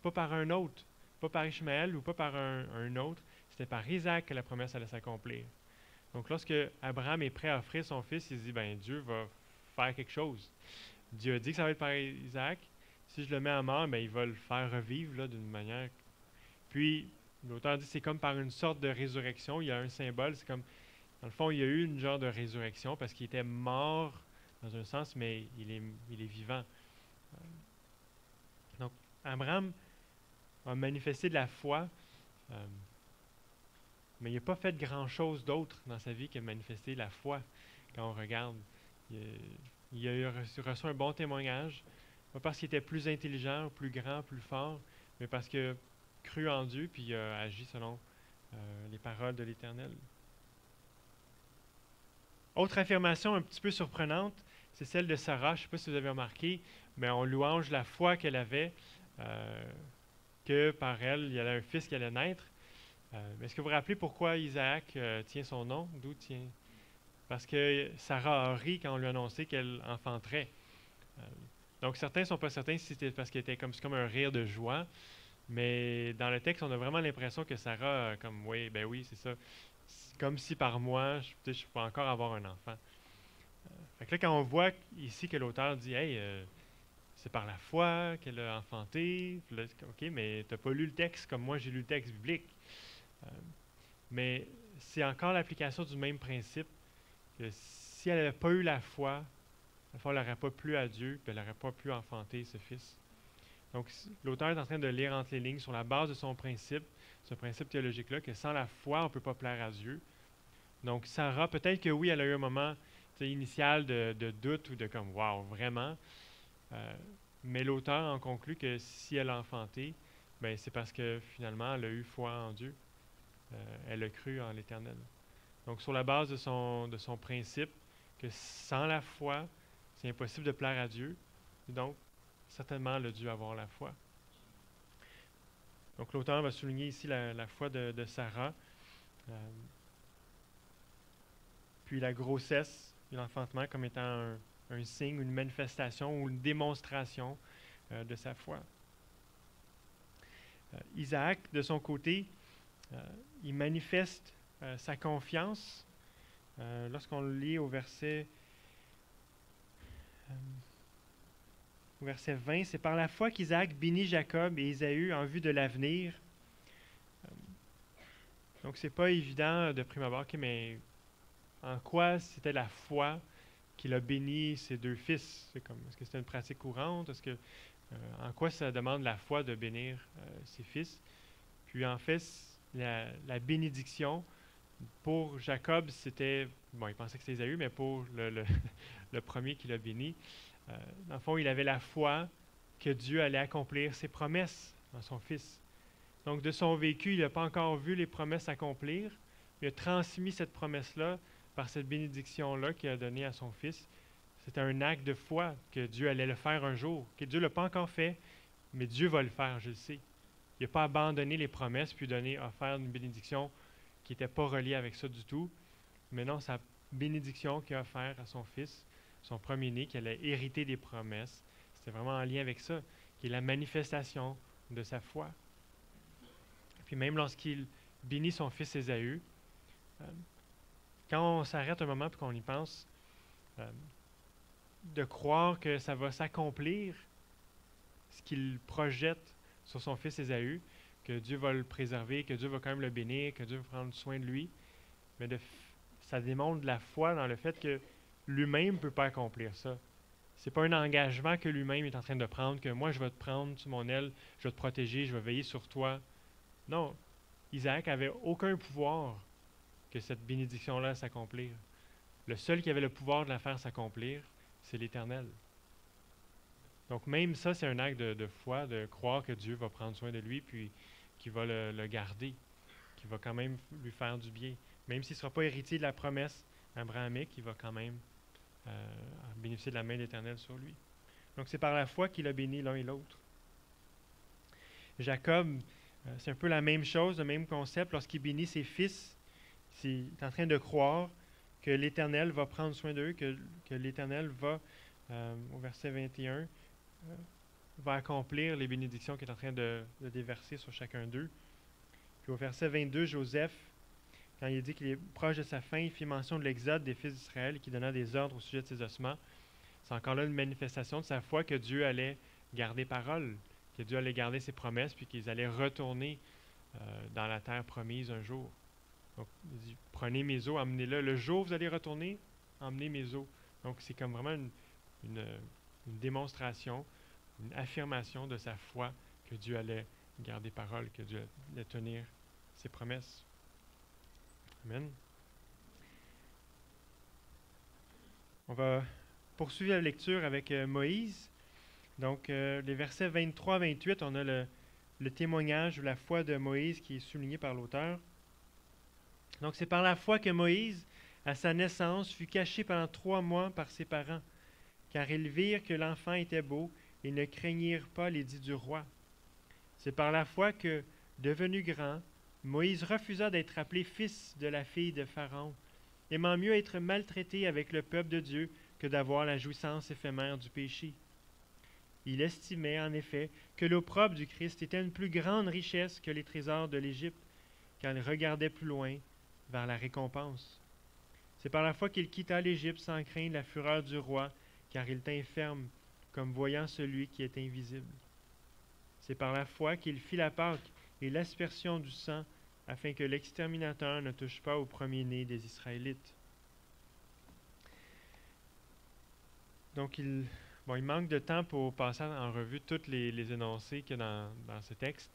pas par un autre, pas par Ishmaël ou pas par un autre. C'était par Isaac que la promesse allait s'accomplir. Donc lorsque Abraham est prêt à offrir son fils, il se dit, Dieu va faire quelque chose. Dieu a dit que ça va être par Isaac. Si je le mets à mort, il va le faire revivre d'une manière. Puis, l'auteur dit que c'est comme par une sorte de résurrection. Il y a un symbole. C'est comme, dans le fond, il y a eu une genre de résurrection parce qu'il était mort dans un sens, mais il est vivant. Donc, Abraham a manifesté de la foi, mais il n'a pas fait grand-chose d'autre dans sa vie que manifester la foi quand on regarde. Il a reçu un bon témoignage, pas parce qu'il était plus intelligent, plus grand, plus fort, mais parce qu'il a cru en Dieu puis il a agi selon les paroles de l'Éternel. Autre affirmation un petit peu surprenante, c'est celle de Sarah. Je ne sais pas si vous avez remarqué, mais on louange la foi qu'elle avait, que par elle, il y avait un fils qui allait naître. Est-ce que vous vous rappelez pourquoi Isaac tient son nom? D'où tient? Parce que Sarah a ri quand on lui a annoncé qu'elle enfanterait. Donc certains ne sont pas certains si c'était parce qu'elle était comme un rire de joie, mais dans le texte, on a vraiment l'impression que Sarah, oui, c'est ça. C'est comme si par moi, je peux encore avoir un enfant. Fait que là, quand on voit ici que l'auteur dit « Hey, c'est par la foi qu'elle a enfanté. » Là, OK, mais tu n'as pas lu le texte comme moi j'ai lu le texte biblique. Euh, mais c'est encore l'application du même principe que si elle n'avait pas eu la foi, elle n'aurait pas plu à Dieu, puis elle n'aurait pas pu enfanter ce fils. Donc, l'auteur est en train de lire entre les lignes sur la base de son principe, ce principe théologique-là, que sans la foi, on ne peut pas plaire à Dieu. Donc, Sarah, peut-être que oui, elle a eu un moment initial de doute ou de comme, wow, vraiment. Mais l'auteur en conclut que si elle a enfanté, ben, c'est parce que finalement, elle a eu foi en Dieu. Elle a cru en l'Éternel. Donc, sur la base de son principe, que sans la foi, c'est impossible de plaire à Dieu. Donc, certainement, elle a dû avoir la foi. Donc, l'auteur va souligner ici la foi de Sarah. Puis la grossesse et l'enfantement comme étant un signe, une manifestation ou une démonstration de sa foi. Isaac, de son côté, il manifeste sa confiance lorsqu'on le lit au verset 20, c'est par la foi qu'Isaac bénit Jacob et Ésaü en vue de l'avenir. Donc, c'est pas évident de prime abord, mais en quoi c'était la foi qu'il a béni ses deux fils? Est-ce que c'était une pratique courante? En quoi ça demande la foi de bénir ses fils? Puis en fait, la bénédiction, pour Jacob, c'était, bon, il pensait que c'était Ésaü, mais pour le premier qu'il a béni, dans le fond, il avait la foi que Dieu allait accomplir ses promesses dans son fils. Donc, de son vécu, il n'a pas encore vu les promesses s'accomplir. Il a transmis cette promesse-là par cette bénédiction-là qu'il a donnée à son fils. C'était un acte de foi que Dieu allait le faire un jour, que Dieu ne l'a pas encore fait, mais Dieu va le faire, je le sais. Il n'a pas abandonné les promesses puis offert une bénédiction qui n'était pas reliée avec ça du tout. Mais non, sa bénédiction qu'il a offerte à son fils, son premier-né, qui allait hériter des promesses, c'était vraiment en lien avec ça, qui est la manifestation de sa foi. Puis même lorsqu'il bénit son fils Ésaü, quand on s'arrête un moment et qu'on y pense, de croire que ça va s'accomplir, ce qu'il projette sur son fils Ésaü, que Dieu va le préserver, que Dieu va quand même le bénir, que Dieu va prendre soin de lui, mais ça démontre de la foi dans le fait que lui-même ne peut pas accomplir ça. Ce n'est pas un engagement que lui-même est en train de prendre, que moi je vais te prendre sous mon aile, je vais te protéger, je vais veiller sur toi. Non, Isaac n'avait aucun pouvoir que cette bénédiction-là s'accomplir. Le seul qui avait le pouvoir de la faire s'accomplir, c'est l'Éternel. Donc même ça, c'est un acte de foi, de croire que Dieu va prendre soin de lui, puis qu'il va le garder, qu'il va quand même lui faire du bien. Même s'il ne sera pas héritier de la promesse abrahamique, il va quand même bénéficier de la main de l'Éternel sur lui. Donc c'est par la foi qu'il a béni l'un et l'autre. Jacob, c'est un peu la même chose, le même concept. Lorsqu'il bénit ses fils, il est en train de croire que l'Éternel va prendre soin d'eux, que l'Éternel va, au verset 21, va accomplir les bénédictions qu'il est en train de déverser sur chacun d'eux. Puis au verset 22, Joseph, quand il dit qu'il est proche de sa fin, il fait mention de l'exode des fils d'Israël qui donna des ordres au sujet de ses ossements. C'est encore là une manifestation de sa foi que Dieu allait garder parole, que Dieu allait garder ses promesses, puis qu'ils allaient retourner dans la terre promise un jour. Donc, il dit, prenez mes os, emmenez-le. Le jour où vous allez retourner, emmenez mes os. Donc, c'est comme vraiment une démonstration, une affirmation de sa foi que Dieu allait garder parole, que Dieu allait tenir ses promesses. Amen. On va poursuivre la lecture avec Moïse. Donc, les versets 23 à 28, on a le témoignage ou la foi de Moïse qui est souligné par l'auteur. Donc, c'est par la foi que Moïse, à sa naissance, fut caché pendant 3 mois par ses parents, car ils virent que l'enfant était beau et ne craignirent pas l'édit du roi. C'est par la foi que, devenu grand, Moïse refusa d'être appelé fils de la fille de Pharaon, aimant mieux être maltraité avec le peuple de Dieu que d'avoir la jouissance éphémère du péché. Il estimait, en effet, que l'opprobre du Christ était une plus grande richesse que les trésors de l'Égypte, car il regardait plus loin vers la récompense. C'est par la foi qu'il quitta l'Égypte sans craindre la fureur du roi, car il tint ferme, comme voyant celui qui est invisible. C'est par la foi qu'il fit la Pâque et l'aspersion du sang, afin que l'exterminateur ne touche pas au premier-né des Israélites. Donc, il manque de temps pour passer en revue tous les énoncés qu'il y a dans ce texte.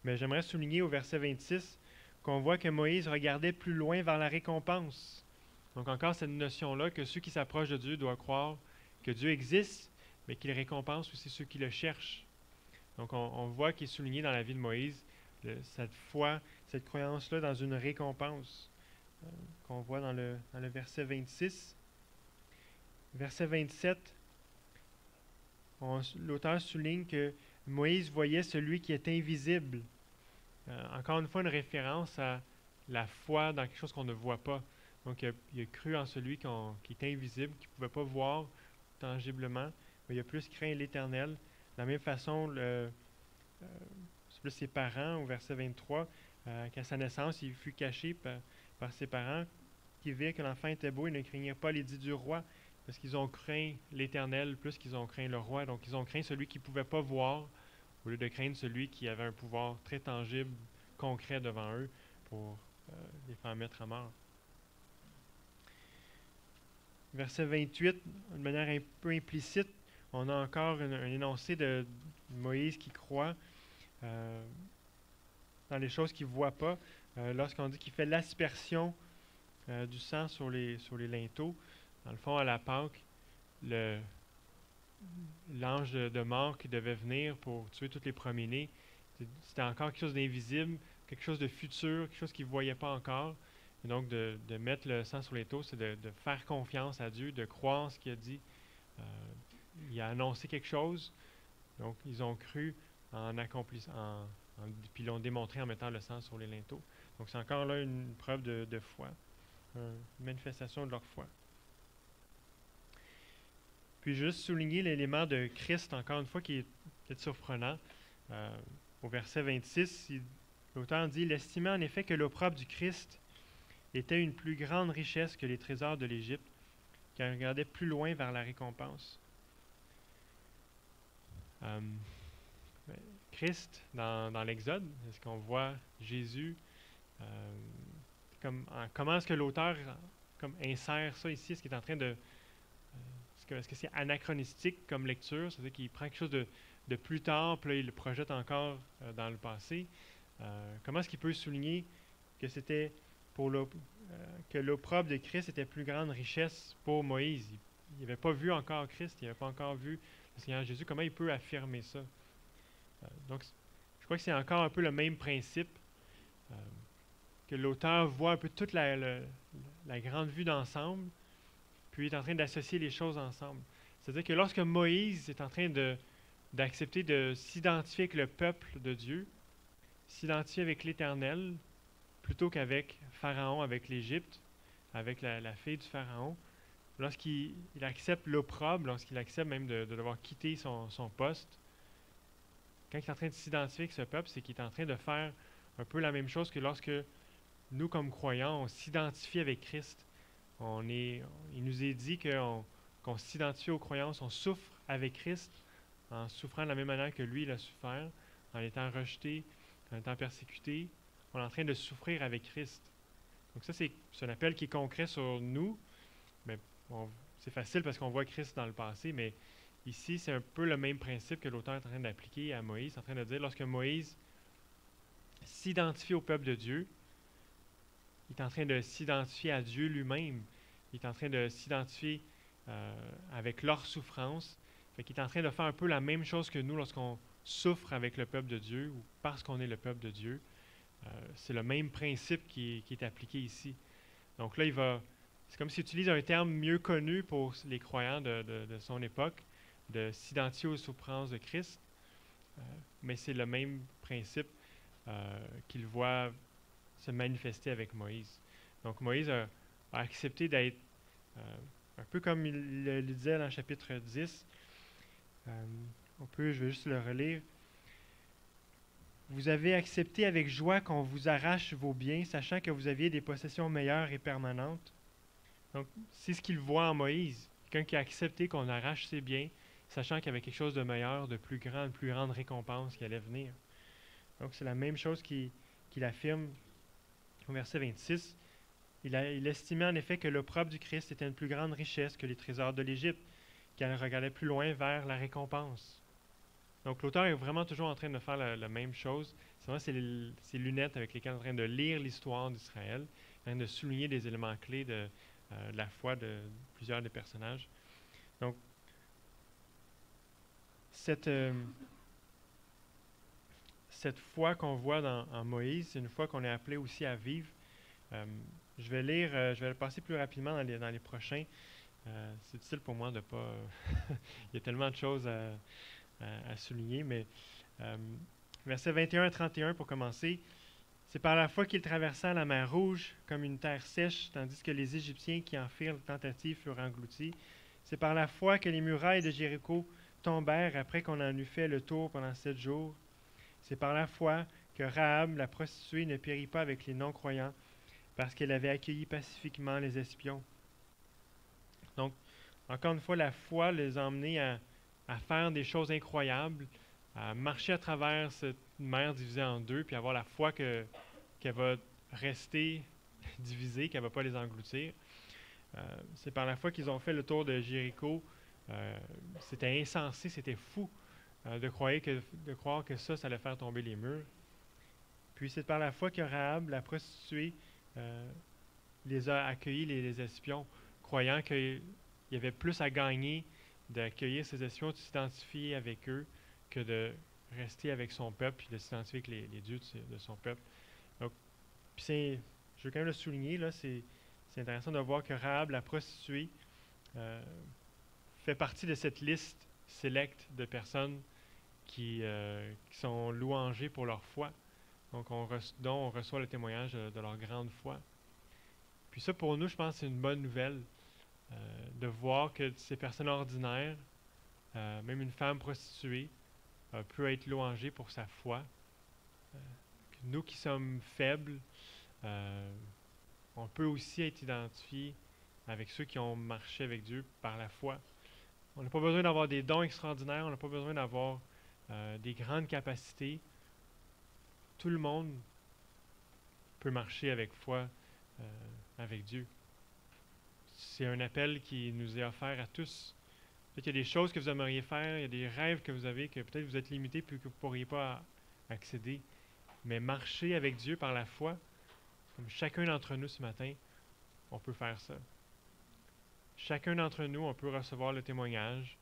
Mais j'aimerais souligner au verset 26 qu'on voit que Moïse regardait plus loin vers la récompense. Donc, encore cette notion-là que ceux qui s'approchent de Dieu doivent croire que Dieu existe, mais qu'il récompense aussi ceux qui le cherchent. Donc, on voit qu'il est souligné dans la vie de Moïse cette foi, cette croyance-là dans une récompense qu'on voit dans le verset 26. Verset 27, l'auteur souligne que Moïse voyait celui qui est invisible. Encore une fois, une référence à la foi dans quelque chose qu'on ne voit pas. Donc, il a cru en celui qui est invisible, qu'il ne pouvait pas voir tangiblement, mais il a plus craint l'Éternel. De la même façon, ses parents, au verset 23, qu'à sa naissance, il fut caché par ses parents, qui virent que l'enfant était beau et ne craignirent pas l'édit du roi, parce qu'ils ont craint l'Éternel plus qu'ils ont craint le roi. Donc, ils ont craint celui qui ne pouvait pas voir, au lieu de craindre celui qui avait un pouvoir très tangible, concret devant eux, pour les faire mettre à mort. Verset 28, de manière un peu implicite, on a encore un énoncé de Moïse qui croit dans les choses qu'il ne voit pas. Lorsqu'on dit qu'il fait l'aspersion du sang sur les linteaux, dans le fond, à la Pâque, l'ange de mort qui devait venir pour tuer tous les premiers-nés, c'était encore quelque chose d'invisible, quelque chose de futur, quelque chose qu'il ne voyait pas encore. Et donc, de mettre le sang sur les linteaux, c'est de faire confiance à Dieu, de croire ce qu'il a dit. Il a annoncé quelque chose, donc ils ont cru en accomplissant, puis l'ont démontré en mettant le sang sur les linteaux. Donc, c'est encore là une preuve de foi, une manifestation de leur foi. Puis juste souligner l'élément de Christ, encore une fois, qui est peut-être surprenant. Au verset 26, l'auteur dit « Il estimait en effet que l'opprobre du Christ était une plus grande richesse que les trésors de l'Égypte, car il regardait plus loin vers la récompense. » Christ, dans l'Exode, est-ce qu'on voit Jésus, comment est-ce que l'auteur insère ça ici? Est-ce qu'il est en train de... Est-ce que c'est anachronistique comme lecture? C'est-à-dire qu'il prend quelque chose de plus tard, puis là, il le projette encore dans le passé. Comment est-ce qu'il peut souligner que c'était que l'opprobre de Christ était plus grande richesse pour Moïse? Il n'avait pas vu encore Christ, il n'avait pas encore vu le Seigneur Jésus. Comment il peut affirmer ça? Donc, je crois que c'est encore un peu le même principe, que l'auteur voit un peu toute la grande vue d'ensemble, puis il est en train d'associer les choses ensemble. C'est-à-dire que lorsque Moïse est en train d'accepter de s'identifier avec le peuple de Dieu, s'identifier avec l'Éternel, plutôt qu'avec Pharaon, avec l'Égypte, avec la fille du Pharaon, lorsqu'il accepte l'opprobre, lorsqu'il accepte même de devoir quitter son poste, quand il est en train de s'identifier avec ce peuple, c'est qu'il est en train de faire un peu la même chose que lorsque nous, comme croyants, on s'identifie avec Christ. Il nous est dit qu'on s'identifie aux croyances, on souffre avec Christ en souffrant de la même manière que lui, il a souffert, en étant rejeté, en étant persécuté. On est en train de souffrir avec Christ. Donc ça, c'est un appel qui est concret sur nous, mais c'est facile parce qu'on voit Christ dans le passé, mais ici, c'est un peu le même principe que l'auteur est en train d'appliquer à Moïse, en train de dire, lorsque Moïse s'identifie au peuple de Dieu, il est en train de s'identifier à Dieu lui-même. Il est en train de s'identifier avec leur souffrance. Il est en train de faire un peu la même chose que nous lorsqu'on souffre avec le peuple de Dieu ou parce qu'on est le peuple de Dieu. C'est le même principe qui est appliqué ici. Donc là, c'est comme s'il utilise un terme mieux connu pour les croyants de son époque, de s'identifier aux souffrances de Christ, mais c'est le même principe qu'il voit se manifester avec Moïse. Donc Moïse a accepté d'être, un peu comme il le disait dans le chapitre 10, je vais juste le relire. Vous avez accepté avec joie qu'on vous arrache vos biens, sachant que vous aviez des possessions meilleures et permanentes. Donc, c'est ce qu'il voit en Moïse. Quelqu'un qui a accepté qu'on arrache ses biens, sachant qu'il y avait quelque chose de meilleur, de plus grand, de plus grande récompense qui allait venir. Donc, c'est la même chose qu'il affirme au verset 26. Il estimait en effet que l'opprobre du Christ était une plus grande richesse que les trésors de l'Égypte, qu'elle regardait plus loin vers la récompense. Donc, l'auteur est vraiment toujours en train de faire la même chose. C'est vraiment ces lunettes avec lesquelles il est en train de lire l'histoire d'Israël, en train de souligner des éléments clés de la foi de plusieurs des personnages. Donc, cette foi qu'on voit en Moïse, c'est une foi qu'on est appelé aussi à vivre. Je vais le passer plus rapidement dans les prochains. C'est difficile pour moi de pas. Il y a tellement de choses à souligner, mais versets 21 à 31 pour commencer. C'est par la foi qu'il traversa la mer Rouge comme une terre sèche, tandis que les Égyptiens qui en firent tentative furent engloutis. C'est par la foi que les murailles de Jéricho tombèrent après qu'on en eut fait le tour pendant 7 jours. C'est par la foi que Rahab, la prostituée, ne périt pas avec les non-croyants, parce qu'elle avait accueilli pacifiquement les espions. Donc, encore une fois, la foi les a emmenés à faire des choses incroyables, à marcher à travers cette mer divisée en deux, puis avoir la foi qu'elle va rester divisée, qu'elle ne va pas les engloutir. C'est par la foi qu'ils ont fait le tour de Jéricho. C'était insensé, c'était fou de croire que ça allait faire tomber les murs. Puis c'est par la foi que Rahab, la prostituée, les a accueillis, les espions, croyant qu'il y avait plus à gagner d'accueillir ces espions, de s'identifier avec eux, que de rester avec son peuple, puis de s'identifier avec les dieux de son peuple. Donc, puis je veux quand même le souligner, là, c'est intéressant de voir que Rahab, la prostituée, fait partie de cette liste sélecte de personnes qui sont louangées pour leur foi, donc dont on reçoit le témoignage de leur grande foi. Puis ça, pour nous, je pense que c'est une bonne nouvelle de voir que ces personnes ordinaires, même une femme prostituée, peut être louangée pour sa foi. Nous qui sommes faibles, on peut aussi être identifiés avec ceux qui ont marché avec Dieu par la foi. On n'a pas besoin d'avoir des dons extraordinaires, on n'a pas besoin d'avoir des grandes capacités. Tout le monde peut marcher avec foi avec Dieu. C'est un appel qui nous est offert à tous. Peut-être qu'il y a des choses que vous aimeriez faire, il y a des rêves que vous avez que peut-être vous êtes limités puis que vous ne pourriez pas accéder. Mais marcher avec Dieu par la foi, comme chacun d'entre nous ce matin, on peut faire ça. Chacun d'entre nous, on peut recevoir le témoignage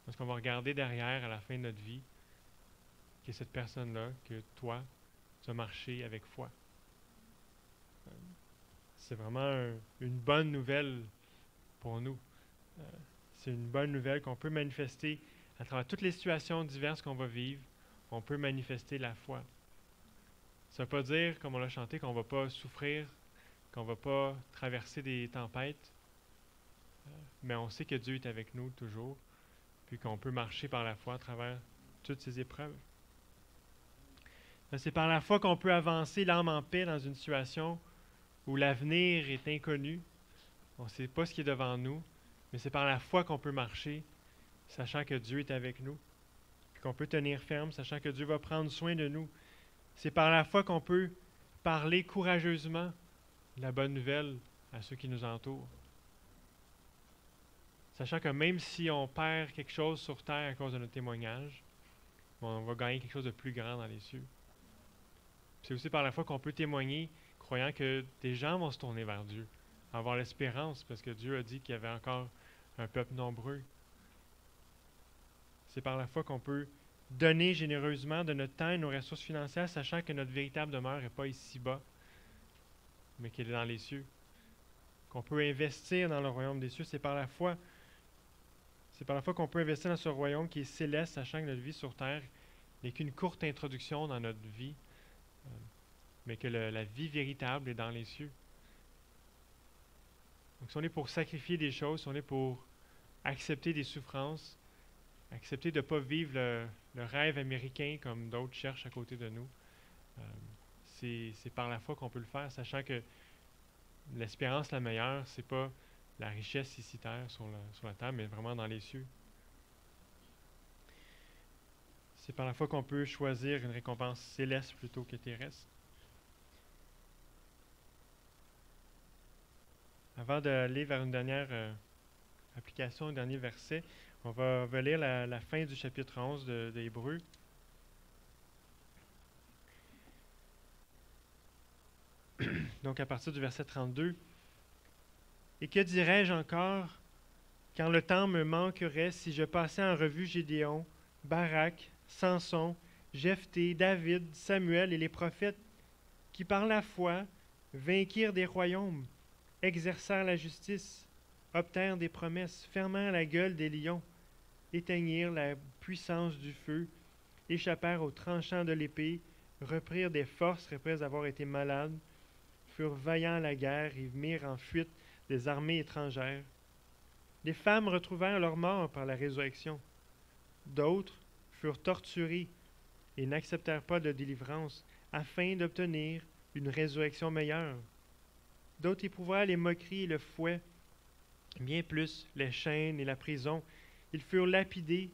parce qu'on va regarder derrière à la fin de notre vie que cette personne-là, que toi, tu as marché avec foi. C'est vraiment une bonne nouvelle pour nous. C'est une bonne nouvelle qu'on peut manifester à travers toutes les situations diverses qu'on va vivre. On peut manifester la foi. Ça ne veut pas dire, comme on l'a chanté, qu'on ne va pas souffrir, qu'on ne va pas traverser des tempêtes, mais on sait que Dieu est avec nous toujours, puis qu'on peut marcher par la foi à travers toutes ces épreuves. C'est par la foi qu'on peut avancer l'âme en paix dans une situation où l'avenir est inconnu. On ne sait pas ce qui est devant nous, mais c'est par la foi qu'on peut marcher, sachant que Dieu est avec nous, qu'on peut tenir ferme, sachant que Dieu va prendre soin de nous. C'est par la foi qu'on peut parler courageusement de la bonne nouvelle à ceux qui nous entourent. Sachant que même si on perd quelque chose sur terre à cause de notre témoignage, on va gagner quelque chose de plus grand dans les cieux. C'est aussi par la foi qu'on peut témoigner, croyant que des gens vont se tourner vers Dieu, avoir l'espérance, parce que Dieu a dit qu'il y avait encore un peuple nombreux. C'est par la foi qu'on peut donner généreusement de notre temps et nos ressources financières, sachant que notre véritable demeure n'est pas ici-bas, mais qu'elle est dans les cieux. Qu'on peut investir dans le royaume des cieux, c'est par la foi. C'est par la foi qu'on peut investir dans ce royaume qui est céleste, sachant que notre vie sur terre n'est qu'une courte introduction dans notre vie, mais que la vie véritable est dans les cieux. Donc si on est pour sacrifier des choses, si on est pour accepter des souffrances, accepter de ne pas vivre le rêve américain comme d'autres cherchent à côté de nous, c'est par la foi qu'on peut le faire, sachant que l'espérance la meilleure, c'est pas la richesse ici terre, sur la terre, mais vraiment dans les cieux. C'est par la foi qu'on peut choisir une récompense céleste plutôt que terrestre. Avant d'aller vers une dernière application, un dernier verset, on va lire la fin du chapitre 11 de Hébreux. Donc à partir du verset 32. « Et que dirais-je encore, quand le temps me manquerait, si je passais en revue Gédéon, Barak, Samson, Jephthé, David, Samuel et les prophètes qui par la foi vainquirent des royaumes, exercèrent la justice, obtinrent des promesses, fermèrent la gueule des lions, éteignirent la puissance du feu, échappèrent aux tranchants de l'épée, reprirent des forces après avoir été malades, furent vaillants à la guerre et mirent en fuite des armées étrangères. Les femmes retrouvèrent leur mort par la résurrection. D'autres furent torturés et n'acceptèrent pas de délivrance afin d'obtenir une résurrection meilleure. D'autres éprouvèrent les moqueries et le fouet, bien plus les chaînes et la prison. Ils furent lapidés,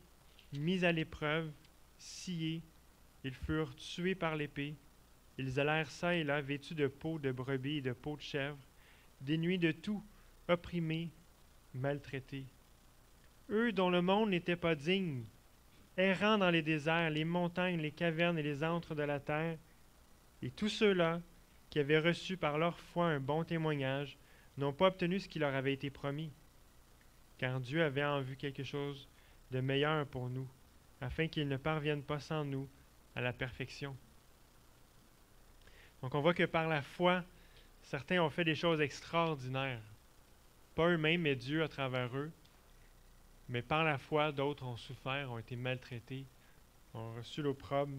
mis à l'épreuve, sciés. Ils furent tués par l'épée. Ils allèrent çà et là vêtus de peau de brebis et de peau de chèvre, dénués de tout, opprimés, maltraités. Eux dont le monde n'était pas digne, errant dans les déserts, les montagnes, les cavernes et les antres de la terre, et tous ceux-là qui avaient reçu par leur foi un bon témoignage, n'ont pas obtenu ce qui leur avait été promis, car Dieu avait en vue quelque chose de meilleur pour nous, afin qu'ils ne parviennent pas sans nous à la perfection. Donc on voit que par la foi, certains ont fait des choses extraordinaires. Pas eux-mêmes, mais Dieu à travers eux. Mais par la foi, d'autres ont souffert, ont été maltraités, ont reçu l'opprobre,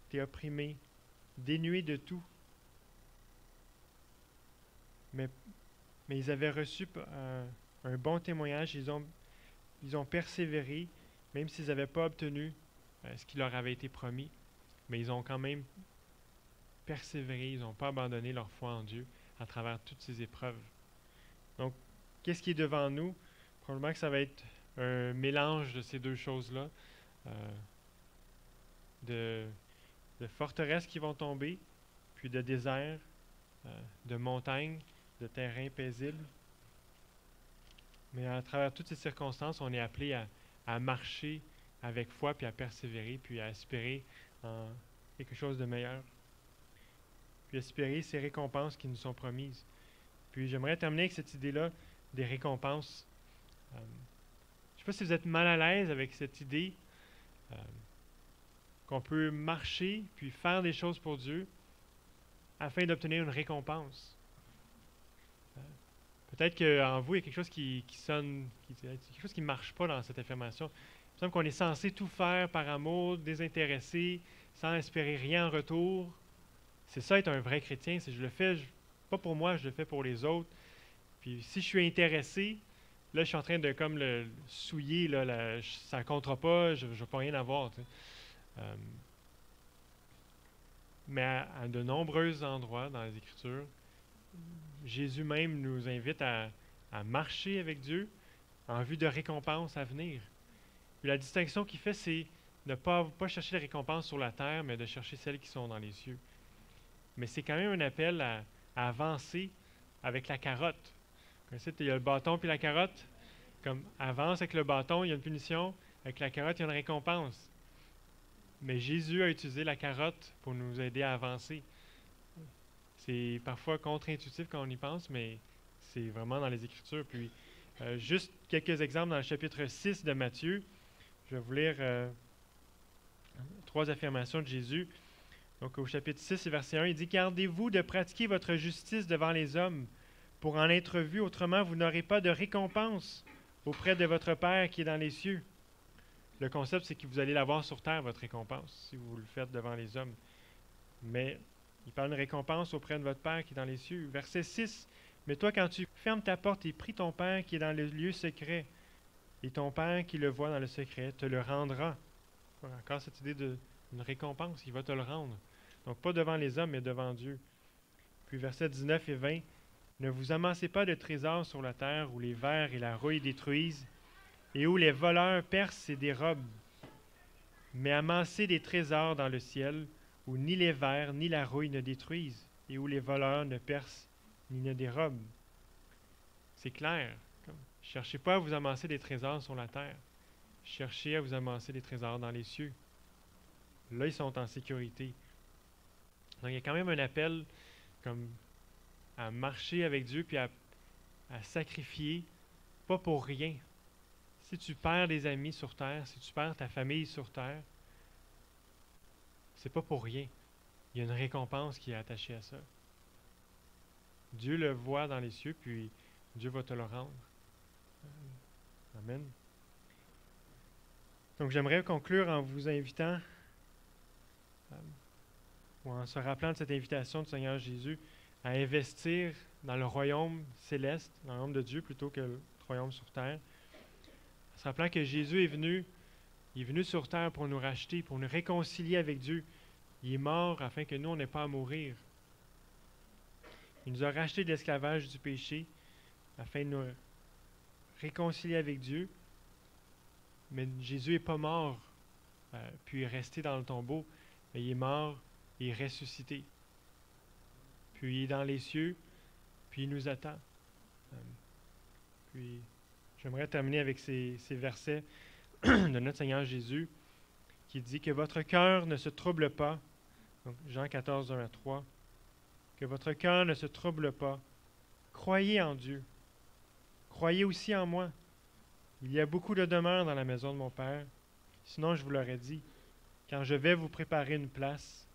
été opprimés, dénués de tout. Mais ils avaient reçu un bon témoignage, ils ont persévéré, même s'ils n'avaient pas obtenu ce qui leur avait été promis. Mais ils ont quand même persévéré, ils n'ont pas abandonné leur foi en Dieu à travers toutes ces épreuves. Donc, qu'est-ce qui est devant nous? Probablement que ça va être un mélange de ces deux choses-là, de forteresses qui vont tomber, puis de déserts, de montagnes, de terrains paisibles. Mais à travers toutes ces circonstances, on est appelé à marcher avec foi, puis à persévérer, puis à espérer en quelque chose de meilleur. Puis espérer ces récompenses qui nous sont promises. Puis j'aimerais terminer avec cette idée-là des récompenses. Je ne sais pas si vous êtes mal à l'aise avec cette idée qu'on peut marcher puis faire des choses pour Dieu afin d'obtenir une récompense. Peut-être qu'en vous, il y a quelque chose qui sonne, quelque chose qui ne marche pas dans cette affirmation. Il me semble qu'on est censé tout faire par amour, désintéressé, sans espérer rien en retour. C'est ça être un vrai chrétien, c'est je le fais pas pour moi, je le fais pour les autres. Puis si je suis intéressé, là je suis en train de comme le souiller, là, ça ne comptera pas, je ne vais pas rien avoir. Mais à de nombreux endroits dans les Écritures, Jésus même nous invite à marcher avec Dieu en vue de récompenses à venir. Puis la distinction qu'il fait, c'est ne pas chercher les récompenses sur la terre, mais de chercher celles qui sont dans les cieux. Mais c'est quand même un appel à avancer avec la carotte. Comme ça, il y a le bâton puis la carotte. Comme avance avec le bâton, il y a une punition. Avec la carotte, il y a une récompense. Mais Jésus a utilisé la carotte pour nous aider à avancer. C'est parfois contre-intuitif quand on y pense, mais c'est vraiment dans les Écritures. Puis, juste quelques exemples dans le chapitre 6 de Matthieu. Je vais vous lire 3 affirmations de Jésus. Donc, au chapitre 6, verset 1, il dit « Gardez-vous de pratiquer votre justice devant les hommes, pour en être vu, autrement vous n'aurez pas de récompense auprès de votre Père qui est dans les cieux. » Le concept, c'est que vous allez l'avoir sur terre, votre récompense, si vous le faites devant les hommes. Mais il parle d'une récompense auprès de votre Père qui est dans les cieux. Verset 6, « Mais toi, quand tu fermes ta porte et pries ton Père qui est dans le lieu secret, et ton Père qui le voit dans le secret te le rendra. » Encore cette idée d'une récompense, il va te le rendre. Donc, pas devant les hommes, mais devant Dieu. Puis, versets 19 et 20, Ne vous amassez pas de trésors sur la terre où les vers et la rouille détruisent et où les voleurs percent et dérobent, mais amassez des trésors dans le ciel où ni les vers ni la rouille ne détruisent et où les voleurs ne percent ni ne dérobent. C'est clair. Cherchez pas à vous amasser des trésors sur la terre. Cherchez à vous amasser des trésors dans les cieux. Là, ils sont en sécurité. Donc, il y a quand même un appel comme à marcher avec Dieu puis à sacrifier, pas pour rien. Si tu perds des amis sur terre, si tu perds ta famille sur terre, c'est pas pour rien. Il y a une récompense qui est attachée à ça. Dieu le voit dans les cieux, puis Dieu va te le rendre. Amen. Donc j'aimerais conclure en vous invitant, ou en se rappelant de cette invitation du Seigneur Jésus, à investir dans le royaume céleste, dans le royaume de Dieu plutôt que le royaume sur terre. En se rappelant que Jésus il est venu sur terre pour nous racheter, pour nous réconcilier avec Dieu. Il est mort afin que nous, on n'ait pas à mourir. Il nous a rachetés de l'esclavage du péché afin de nous réconcilier avec Dieu. Mais Jésus n'est pas mort, puis est resté dans le tombeau. Mais il est mort et est ressuscité. Puis il est dans les cieux, puis il nous attend. Puis j'aimerais terminer avec ces versets de notre Seigneur Jésus qui dit que votre cœur ne se trouble pas. Donc Jean 14, 1 à 3. Que votre cœur ne se trouble pas. Croyez en Dieu. Croyez aussi en moi. Il y a beaucoup de demeures dans la maison de mon Père. Sinon, je vous l'aurais dit, quand je vais vous préparer une place.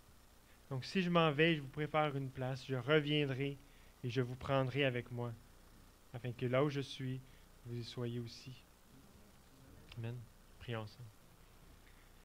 Donc si je m'en vais, je vous prépare une place, je reviendrai et je vous prendrai avec moi, afin que là où je suis, vous y soyez aussi. Amen. Prions ensemble.